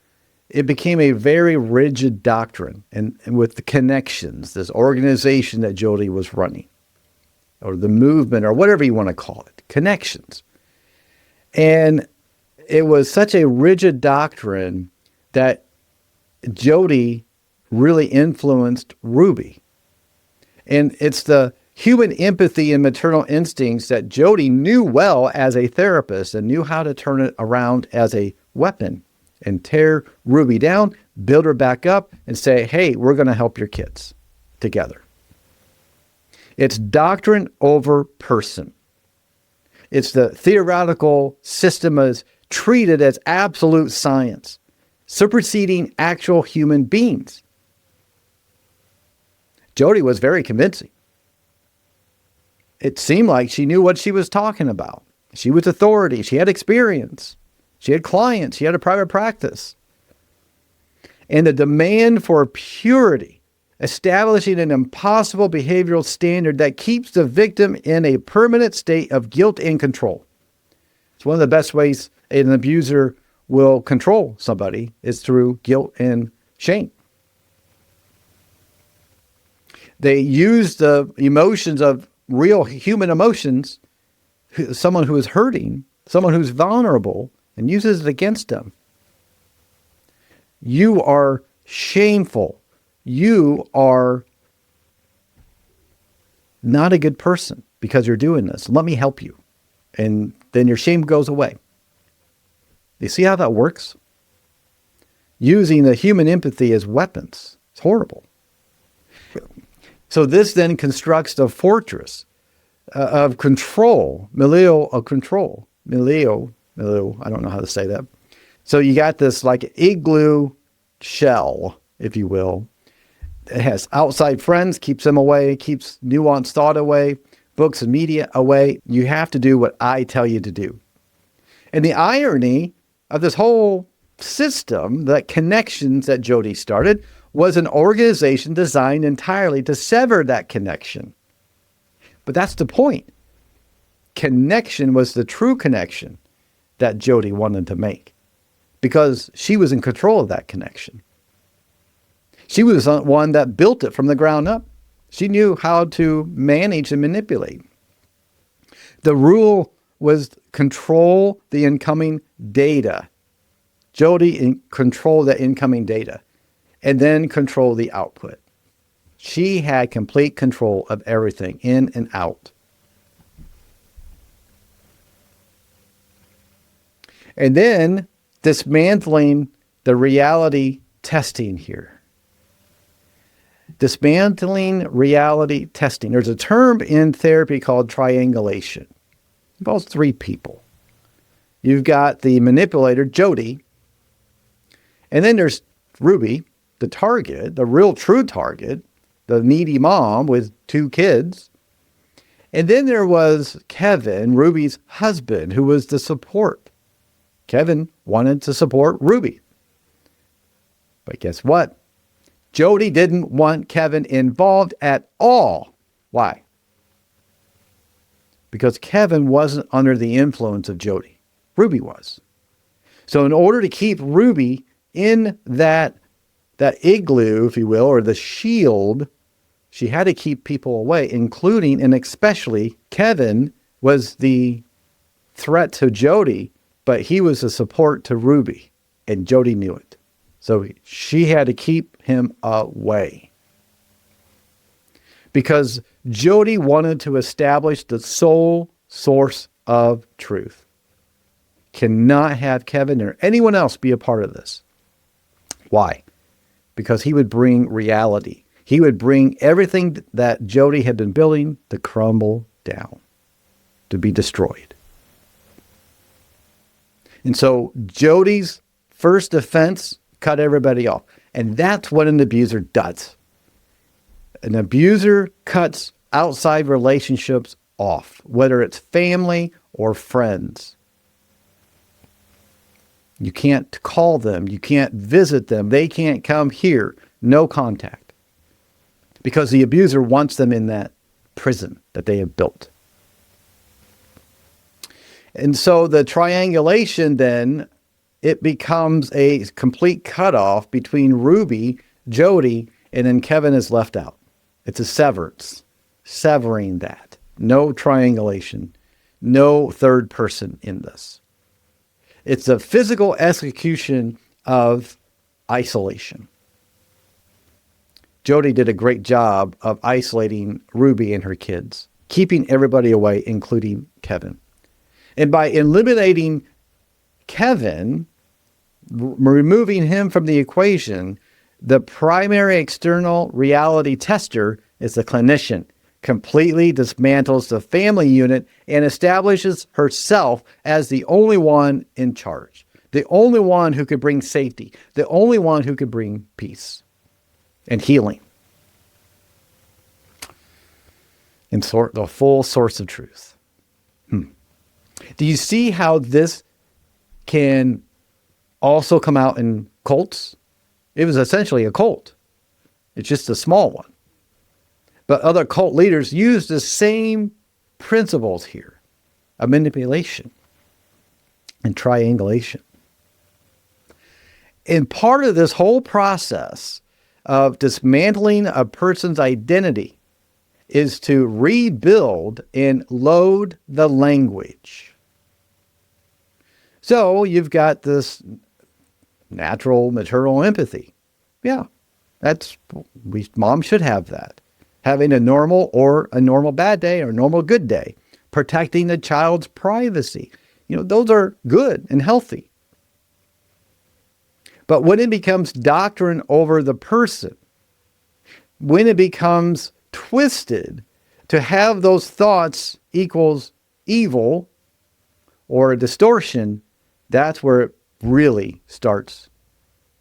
it became a very rigid doctrine. And with the connections, this organization that Jodi was running, or the movement, or whatever you want to call it, connections. And it was such a rigid doctrine that Jodi really influenced Ruby. And it's the human empathy and maternal instincts that Jodi knew well as a therapist and knew how to turn it around as a weapon and tear Ruby down, build her back up, and say, hey, we're going to help your kids together. It's doctrine over person. It's the theoretical system as treated as absolute science, superseding actual human beings. Jodi was very convincing. It seemed like she knew what she was talking about. She was authority. She had experience. She had clients. She had a private practice. And the demand for purity, establishing an impossible behavioral standard that keeps the victim in a permanent state of guilt and control. It's one of the best ways an abuser will control somebody is through guilt and shame. They use the emotions of real human emotions, someone who is hurting, someone who's vulnerable, and uses it against them. You are shameful. You are not a good person because you're doing this. Let me help you. And then your shame goes away. You see how that works? Using the human empathy as weapons. It's horrible. So this then constructs the fortress of control, milieu of control. Milieu, I don't know how to say that. So you got this like igloo shell, if you will. It has outside friends, keeps them away, keeps nuanced thought away, books and media away. You have to do what I tell you to do. And the irony of this whole system, that connections that Jodi started, was an organization designed entirely to sever that connection. But that's the point. Connection was the true connection that Jodi wanted to make because she was in control of that connection. She was the one that built it from the ground up. She knew how to manage and manipulate. The rule was control the incoming data. Jodi controlled the incoming data and then control the output. She had complete control of everything in and out. And then dismantling the reality testing here. Dismantling reality testing. There's a term in therapy called triangulation. It involves three people. You've got the manipulator, Jodi, and then there's Ruby, the target, the real true target, the needy mom with 2 kids. And then there was Kevin, Ruby's husband, who was the support. Kevin wanted to support Ruby. But guess what? Jodi didn't want Kevin involved at all. Why? Because Kevin wasn't under the influence of Jodi. Ruby was. So in order to keep Ruby in that igloo, if you will, or the shield, she had to keep people away, including and especially Kevin was the threat to Jodi, but he was a support to Ruby, and Jodi knew it. So she had to keep him away. Because Jodi wanted to establish the sole source of truth. Cannot have Kevin or anyone else be a part of this. Why? Because he would bring reality. He would bring everything that Jodi had been building to crumble down, to be destroyed. And so Jodi's first defense cut everybody off. And that's what an abuser does. An abuser cuts outside relationships off, whether it's family or friends. You can't call them. You can't visit them. They can't come here. No contact. Because the abuser wants them in that prison that they have built. And so the triangulation then, it becomes a complete cutoff between Ruby, Jodi, and then Kevin is left out. It's a severance. Severing that. No triangulation. No third person in this. It's a physical execution of isolation. Jodi did a great job of isolating Ruby and her kids, keeping everybody away, including Kevin. And by eliminating Kevin, removing him from the equation, the primary external reality tester is the clinician. Completely dismantles the family unit and establishes herself as the only one in charge, the only one who could bring safety, the only one who could bring peace and healing. And the full source of truth. Do you see how this can also come out in cults? It was essentially a cult. It's just a small one. But other cult leaders use the same principles here of manipulation and triangulation. And part of this whole process of dismantling a person's identity is to rebuild and load the language. So you've got this natural maternal empathy. Yeah, mom should have that. Having a normal bad day or a normal good day. Protecting the child's privacy. Those are good and healthy. But when it becomes doctrine over the person, when it becomes twisted to have those thoughts equals evil or a distortion, that's where it really starts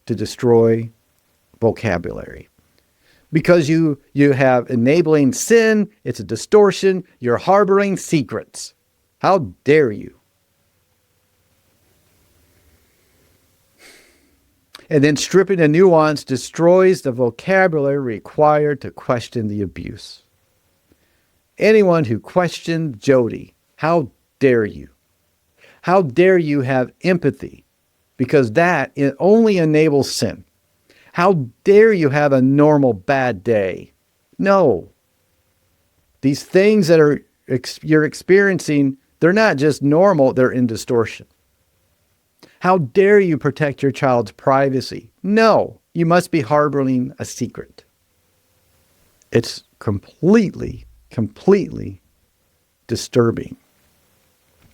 to destroy vocabulary. Because you have enabling sin, it's a distortion, you're harboring secrets. How dare you? And then stripping the nuance destroys the vocabulary required to question the abuse. Anyone who questioned Jodi, how dare you? How dare you have empathy? Because it only enables sin. How dare you have a normal bad day? No. These things that you're experiencing, they're not just normal, they're in distortion. How dare you protect your child's privacy? No, you must be harboring a secret. It's completely disturbing.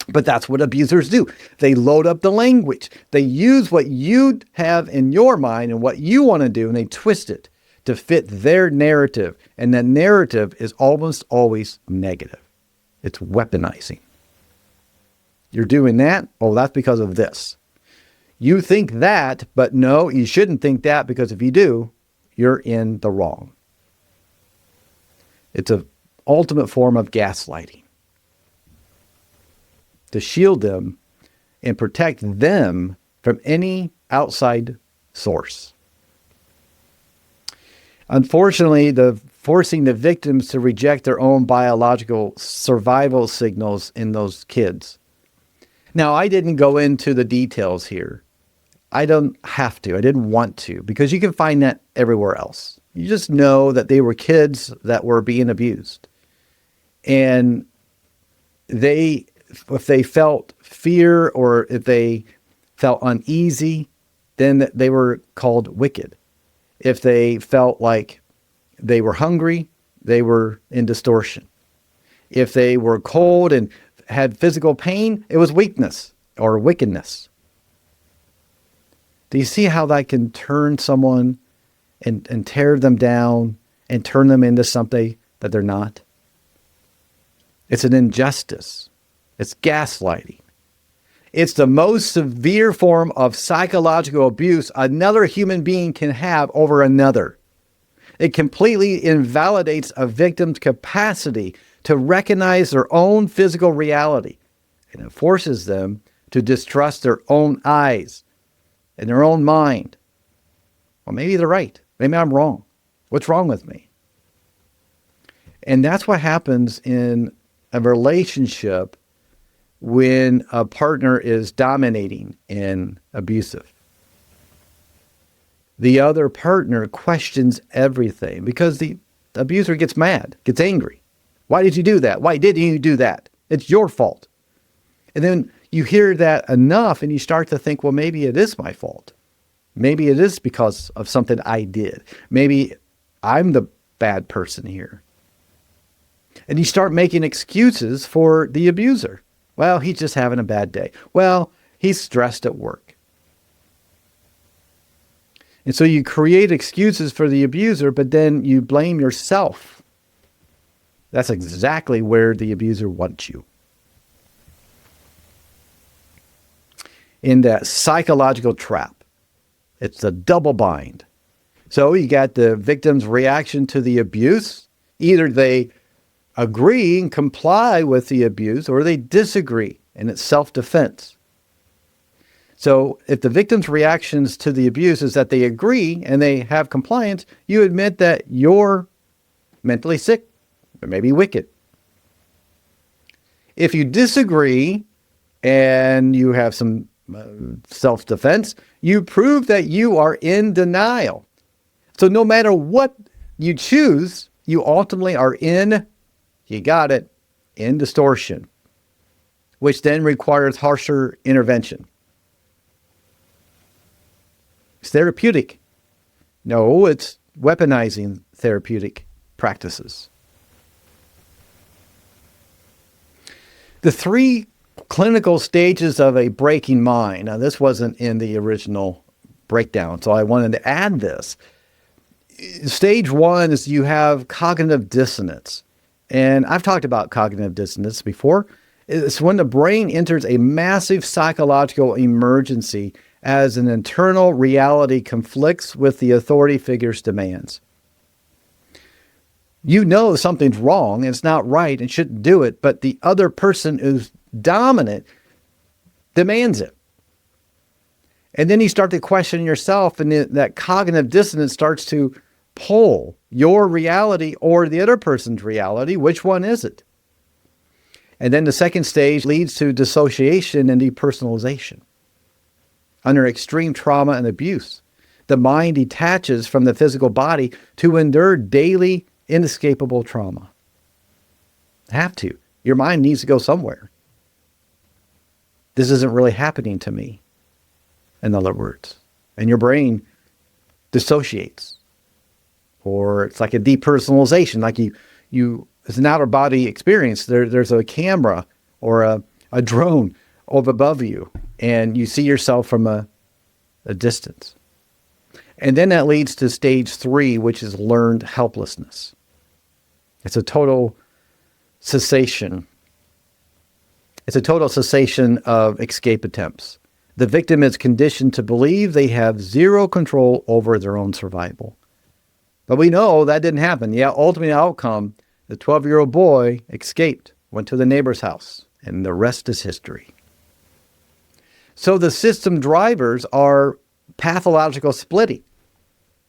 But that's what abusers do. They load up the language. They use what you have in your mind and what you want to do, and they twist it to fit their narrative. And the narrative is almost always negative. It's weaponizing. You're doing that? Oh, that's because of this. You think that, but no, you shouldn't think that, because if you do, you're in the wrong. It's an ultimate form of gaslighting. To shield them and protect them from any outside source. Unfortunately, forcing the victims to reject their own biological survival signals in those kids. Now, I didn't go into the details here. I don't have to. I didn't want to, because you can find that everywhere else. You just know that they were kids that were being abused. And if they felt fear or if they felt uneasy, then they were called wicked. If they felt like they were hungry, they were in distortion. If they were cold and had physical pain, it was weakness or wickedness. Do you see how that can turn someone and tear them down and turn them into something that they're not? It's an injustice. It's gaslighting. It's the most severe form of psychological abuse another human being can have over another. It completely invalidates a victim's capacity to recognize their own physical reality, and it forces them to distrust their own eyes and their own mind. Well, maybe they're right. Maybe I'm wrong. What's wrong with me? And that's what happens in a relationship when a partner is dominating and abusive. The other partner questions everything because the abuser gets mad, gets angry. Why did you do that? Why didn't you do that? It's your fault. And then you hear that enough and you start to think, well, maybe it is my fault. Maybe it is because of something I did. Maybe I'm the bad person here. And you start making excuses for the abuser. Well, he's just having a bad day. Well, he's stressed at work. And so you create excuses for the abuser, but then you blame yourself. That's exactly where the abuser wants you. In that psychological trap. It's a double bind. So you got the victim's reaction to the abuse. Either they agree and comply with the abuse, or they disagree, and it's self-defense. So if the victim's reactions to the abuse is that they agree and they have compliance, you admit that you're mentally sick or maybe wicked. If you disagree and you have some self-defense, you prove that you are in denial. So no matter what you choose, you ultimately are in, you got it, in distortion, which then requires harsher intervention. It's therapeutic. No, it's weaponizing therapeutic practices. The three clinical stages of a breaking mind. Now, this wasn't in the original breakdown, so I wanted to add this. Stage one is you have cognitive dissonance. And I've talked about cognitive dissonance before. It's when the brain enters a massive psychological emergency as an internal reality conflicts with the authority figure's demands. You know something's wrong, it's not right, and shouldn't do it, but the other person who's dominant demands it. And then you start to question yourself, and that cognitive dissonance starts to pull your reality or the other person's reality. Which one is it? And then the second stage leads to dissociation and depersonalization. Under extreme trauma and abuse, the mind detaches from the physical body to endure daily, inescapable trauma. Have to. Your mind needs to go somewhere. This isn't really happening to me, in other words. And your brain dissociates. Or it's like a depersonalization, like you it's an outer body experience. There's a camera or a drone above you, and you see yourself from a distance. And then that leads to stage 3, which is learned helplessness. It's a total cessation. It's a total cessation of escape attempts. The victim is conditioned to believe they have zero control over their own survival. But we know that didn't happen. The ultimate outcome, the 12-year-old boy escaped, went to the neighbor's house, and the rest is history. So the system drivers are pathological splitting.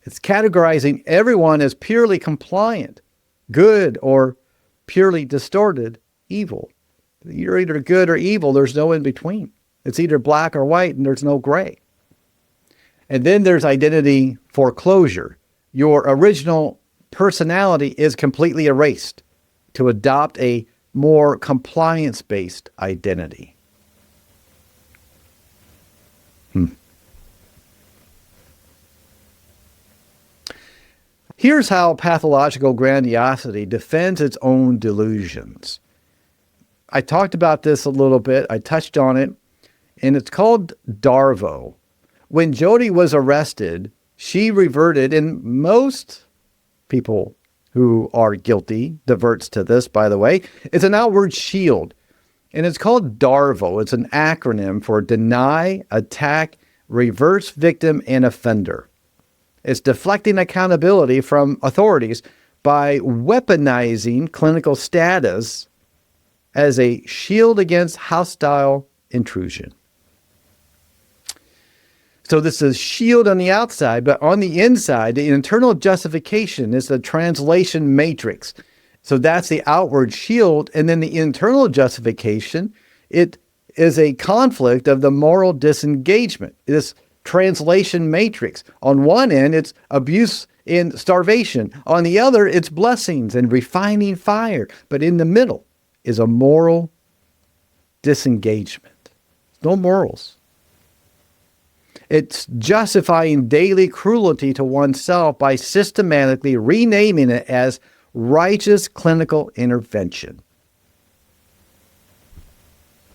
It's categorizing everyone as purely compliant, good, or purely distorted, evil. You're either good or evil. There's no in between. It's either black or white, and there's no gray. And then there's identity foreclosure. Your original personality is completely erased to adopt a more compliance-based identity. Here's how pathological grandiosity defends its own delusions. I talked about this a little bit. I touched on it, and it's called Darvo. When Jodi was arrested, she reverted, and most people who are guilty diverts to this, by the way. It's an outward shield, and it's called DARVO. It's an acronym for deny, attack, reverse victim, and offender. It's deflecting accountability from authorities by weaponizing clinical status as a shield against hostile intrusion. So this is shield on the outside, but on the inside, the internal justification is the translation matrix. So that's the outward shield. And then the internal justification, it is a conflict of the moral disengagement. This translation matrix. On one end, it's abuse and starvation. On the other, it's blessings and refining fire. But in the middle is a moral disengagement. No morals. It's justifying daily cruelty to oneself by systematically renaming it as righteous clinical intervention.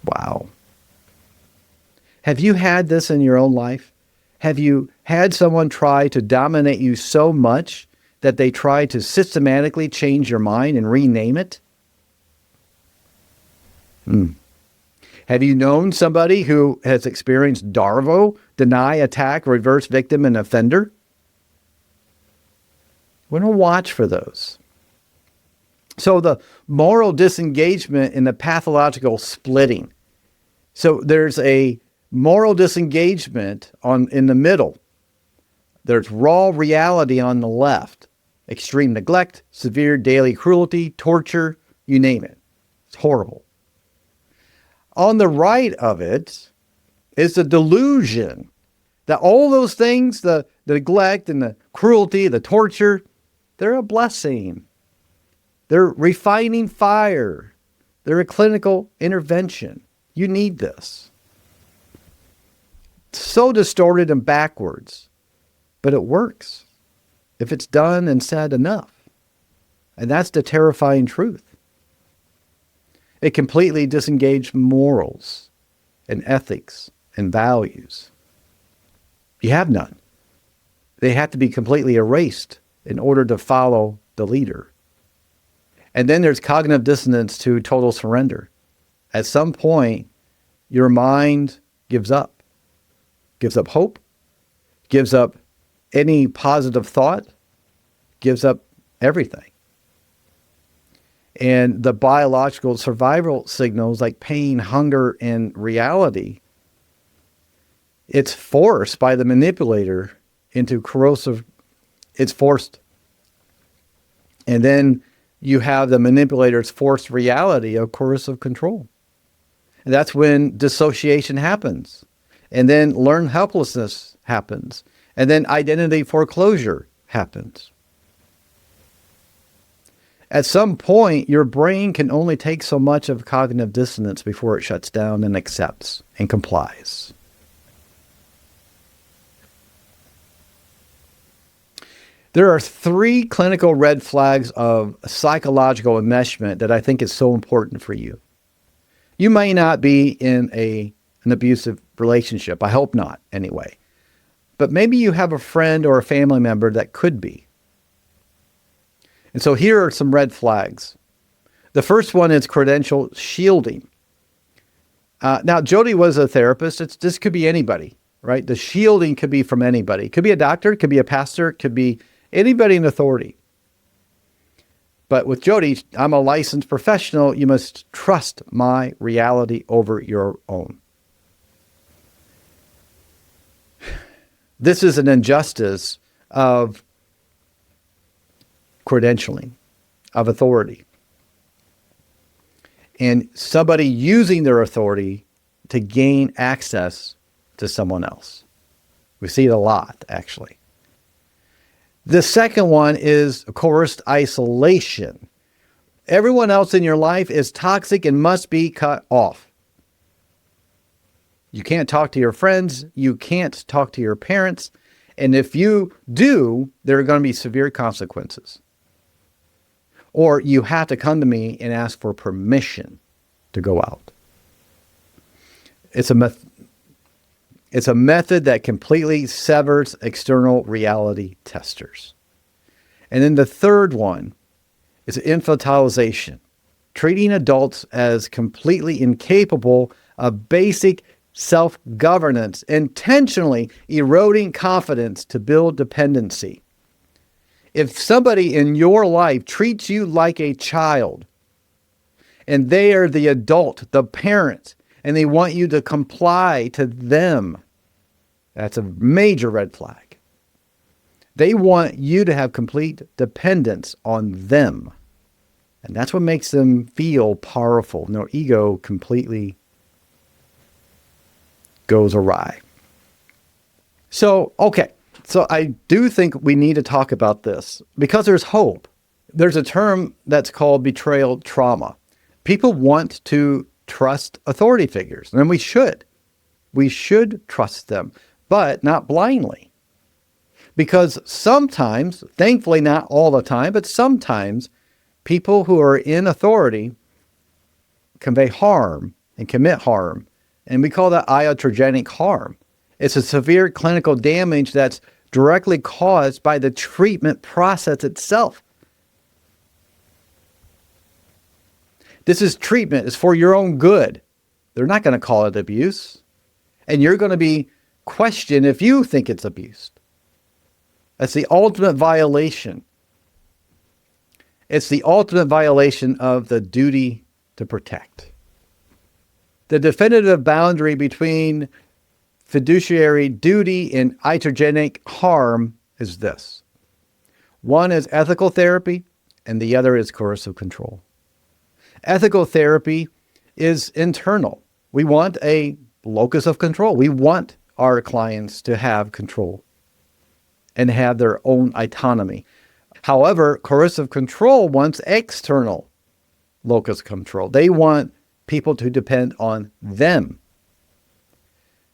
Wow. Have you had this in your own life? Have you had someone try to dominate you so much that they try to systematically change your mind and rename it? Have you known somebody who has experienced DARVO, deny, attack, reverse victim, and offender? We're going to watch for those. So the moral disengagement and the pathological splitting. So there's a moral disengagement in the middle. There's raw reality on the left. Extreme neglect, severe daily cruelty, torture, you name it. It's horrible. On the right of it is the delusion that all those things, the neglect and the cruelty, the torture, they're a blessing. They're refining fire. They're a clinical intervention. You need this. It's so distorted and backwards, but it works if it's done and said enough. And that's the terrifying truth. It completely disengaged morals and ethics and values. You have none. They have to be completely erased in order to follow the leader. And then there's cognitive dissonance to total surrender. At some point, your mind gives up hope, gives up any positive thought, gives up everything. And the biological survival signals like pain, hunger, and reality, it's forced by the manipulator into corrosive, it's forced. And then you have the manipulator's forced reality of coercive control. And that's when dissociation happens. And then learned helplessness happens. And then identity foreclosure happens. At some point, your brain can only take so much of cognitive dissonance before it shuts down and accepts and complies. There are 3 clinical red flags of psychological enmeshment that I think is so important for you. You may not be in an abusive relationship. I hope not, anyway. but maybe you have a friend or a family member that could be. And so here are some red flags. The first one is credential shielding. Now, Jodi was a therapist. This could be anybody, right? The shielding could be from anybody. It could be a doctor, it could be a pastor, it could be anybody in authority. But with Jodi, I'm a licensed professional. You must trust my reality over your own. This is an injustice of credentialing, of authority. And somebody using their authority to gain access to someone else. We see it a lot, actually. The second one is coerced isolation. Everyone else in your life is toxic and must be cut off. You can't talk to your friends. You can't talk to your parents. And if you do, there are going to be severe consequences. Or you have to come to me and ask for permission to go out. It's a method that completely severs external reality testers. And then the third one is infantilization, treating adults as completely incapable of basic self-governance, intentionally eroding confidence to build dependency. If somebody in your life treats you like a child, and they are the adult, the parent, and they want you to comply to them, that's a major red flag. They want you to have complete dependence on them. And that's what makes them feel powerful. Their ego completely goes awry. So I do think we need to talk about this because there's hope. There's a term that's called betrayal trauma. People want to trust authority figures, and we should. We should trust them, but not blindly. Because sometimes, thankfully not all the time, but sometimes people who are in authority convey harm and commit harm. And we call that iatrogenic harm. It's a severe clinical damage that's directly caused by the treatment process itself. This is treatment. It's for your own good. They're not going to call it abuse. And you're going to be questioned if you think it's abuse. That's the ultimate violation. It's the ultimate violation of the duty to protect. The definitive boundary between fiduciary duty and iatrogenic harm is this. One is ethical therapy, and the other is coercive control. Ethical therapy is internal. We want a locus of control. We want our clients to have control and have their own autonomy. However, coercive control wants external locus of control. They want people to depend on them.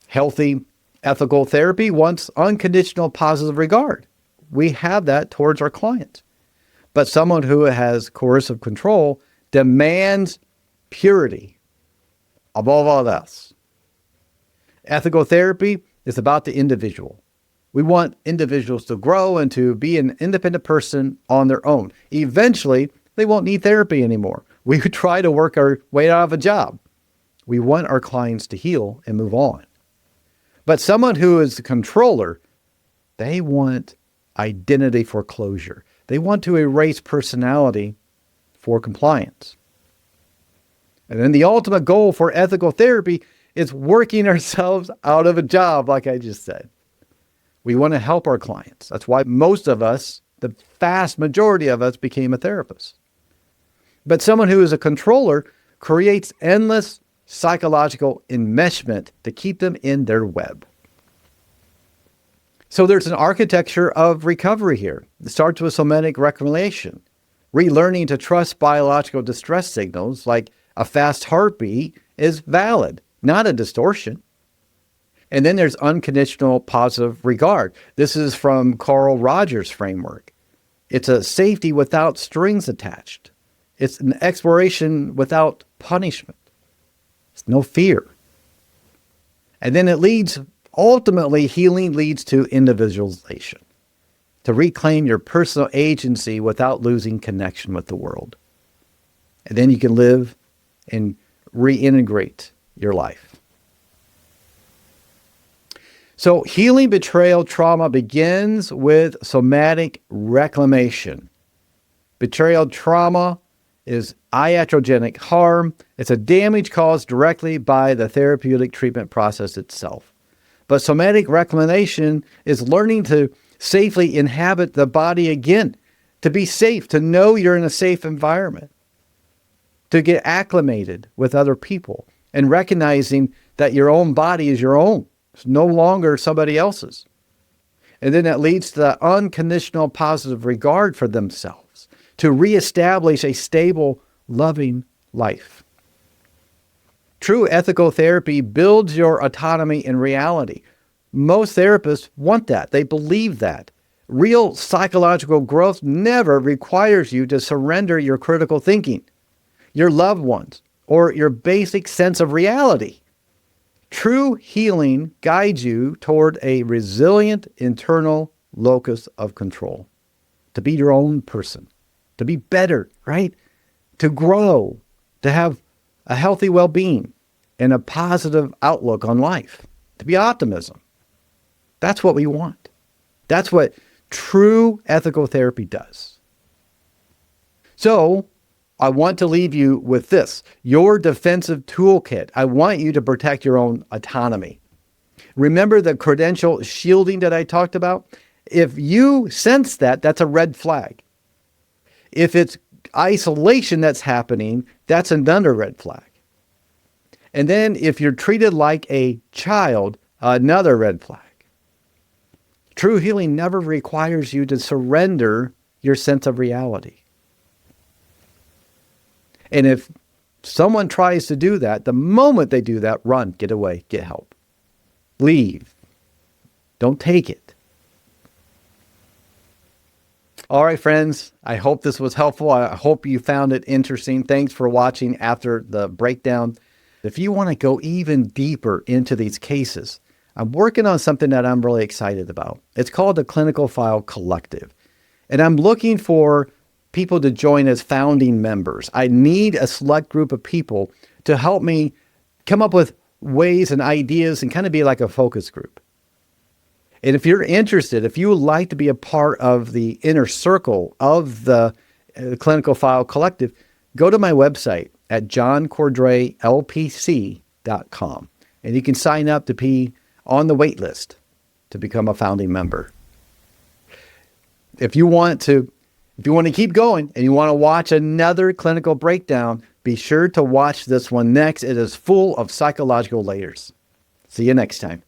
Healthy ethical therapy wants unconditional positive regard. We have that towards our clients. But someone who has coercive control demands purity above all else. Ethical therapy is about the individual. We want individuals to grow and to be an independent person on their own. Eventually, they won't need therapy anymore. We would try to work our way out of a job. We want our clients to heal and move on. But someone who is a controller, they want identity foreclosure. They want to erase personality for compliance. And then the ultimate goal for ethical therapy is working ourselves out of a job, like I just said. We want to help our clients. That's why most of us, the vast majority of us, became a therapist. But someone who is a controller creates endless psychological enmeshment to keep them in their web. So there's an architecture of recovery here. It starts with somatic reclamation, relearning to trust biological distress signals like a fast heartbeat is valid, not a distortion. And then there's unconditional positive regard. This is from Carl Rogers' framework. It's a safety without strings attached. It's an exploration without punishment. It's no fear. And then it leads Ultimately, healing leads to individualization, to reclaim your personal agency without losing connection with the world. And then you can live and reintegrate your life. So healing betrayal trauma begins with somatic reclamation. Betrayal trauma is iatrogenic harm. It's a damage caused directly by the therapeutic treatment process itself. But somatic reclamation is learning to safely inhabit the body again, to be safe, to know you're in a safe environment, to get acclimated with other people, and recognizing that your own body is your own. It's no longer somebody else's. And then that leads to the unconditional positive regard for themselves, to reestablish a stable, loving life. True ethical therapy builds your autonomy in reality. Most therapists want that. They believe that. Real psychological growth never requires you to surrender your critical thinking, your loved ones, or your basic sense of reality. True healing guides you toward a resilient internal locus of control, to be your own person, to be better, right? To grow, to have a healthy well-being and a positive outlook on life, to be optimism. That's what we want. That's what true ethical therapy does. So I want to leave you with this, your defensive toolkit. I want you to protect your own autonomy. Remember the credential shielding that I talked about? If you sense that, that's a red flag. If it's isolation that's happening, that's another red flag. And then if you're treated like a child, another red flag. True healing never requires you to surrender your sense of reality. And if someone tries to do that, the moment they do that, run, get away, get help. Leave. Don't take it. All right, friends, I hope this was helpful. I hope you found it interesting. Thanks for watching after the breakdown. If you want to go even deeper into these cases, I'm working on something that I'm really excited about. It's called the Clinical File Collective. And I'm looking for people to join as founding members. I need a select group of people to help me come up with ways and ideas and kind of be like a focus group. And if you're interested, if you would like to be a part of the inner circle of the Clinical File Collective, go to my website at johncordraylpc.com. And you can sign up to be on the wait list to become a founding member. If you want to keep going and you want to watch another clinical breakdown, be sure to watch this one next. It is full of psychological layers. See you next time.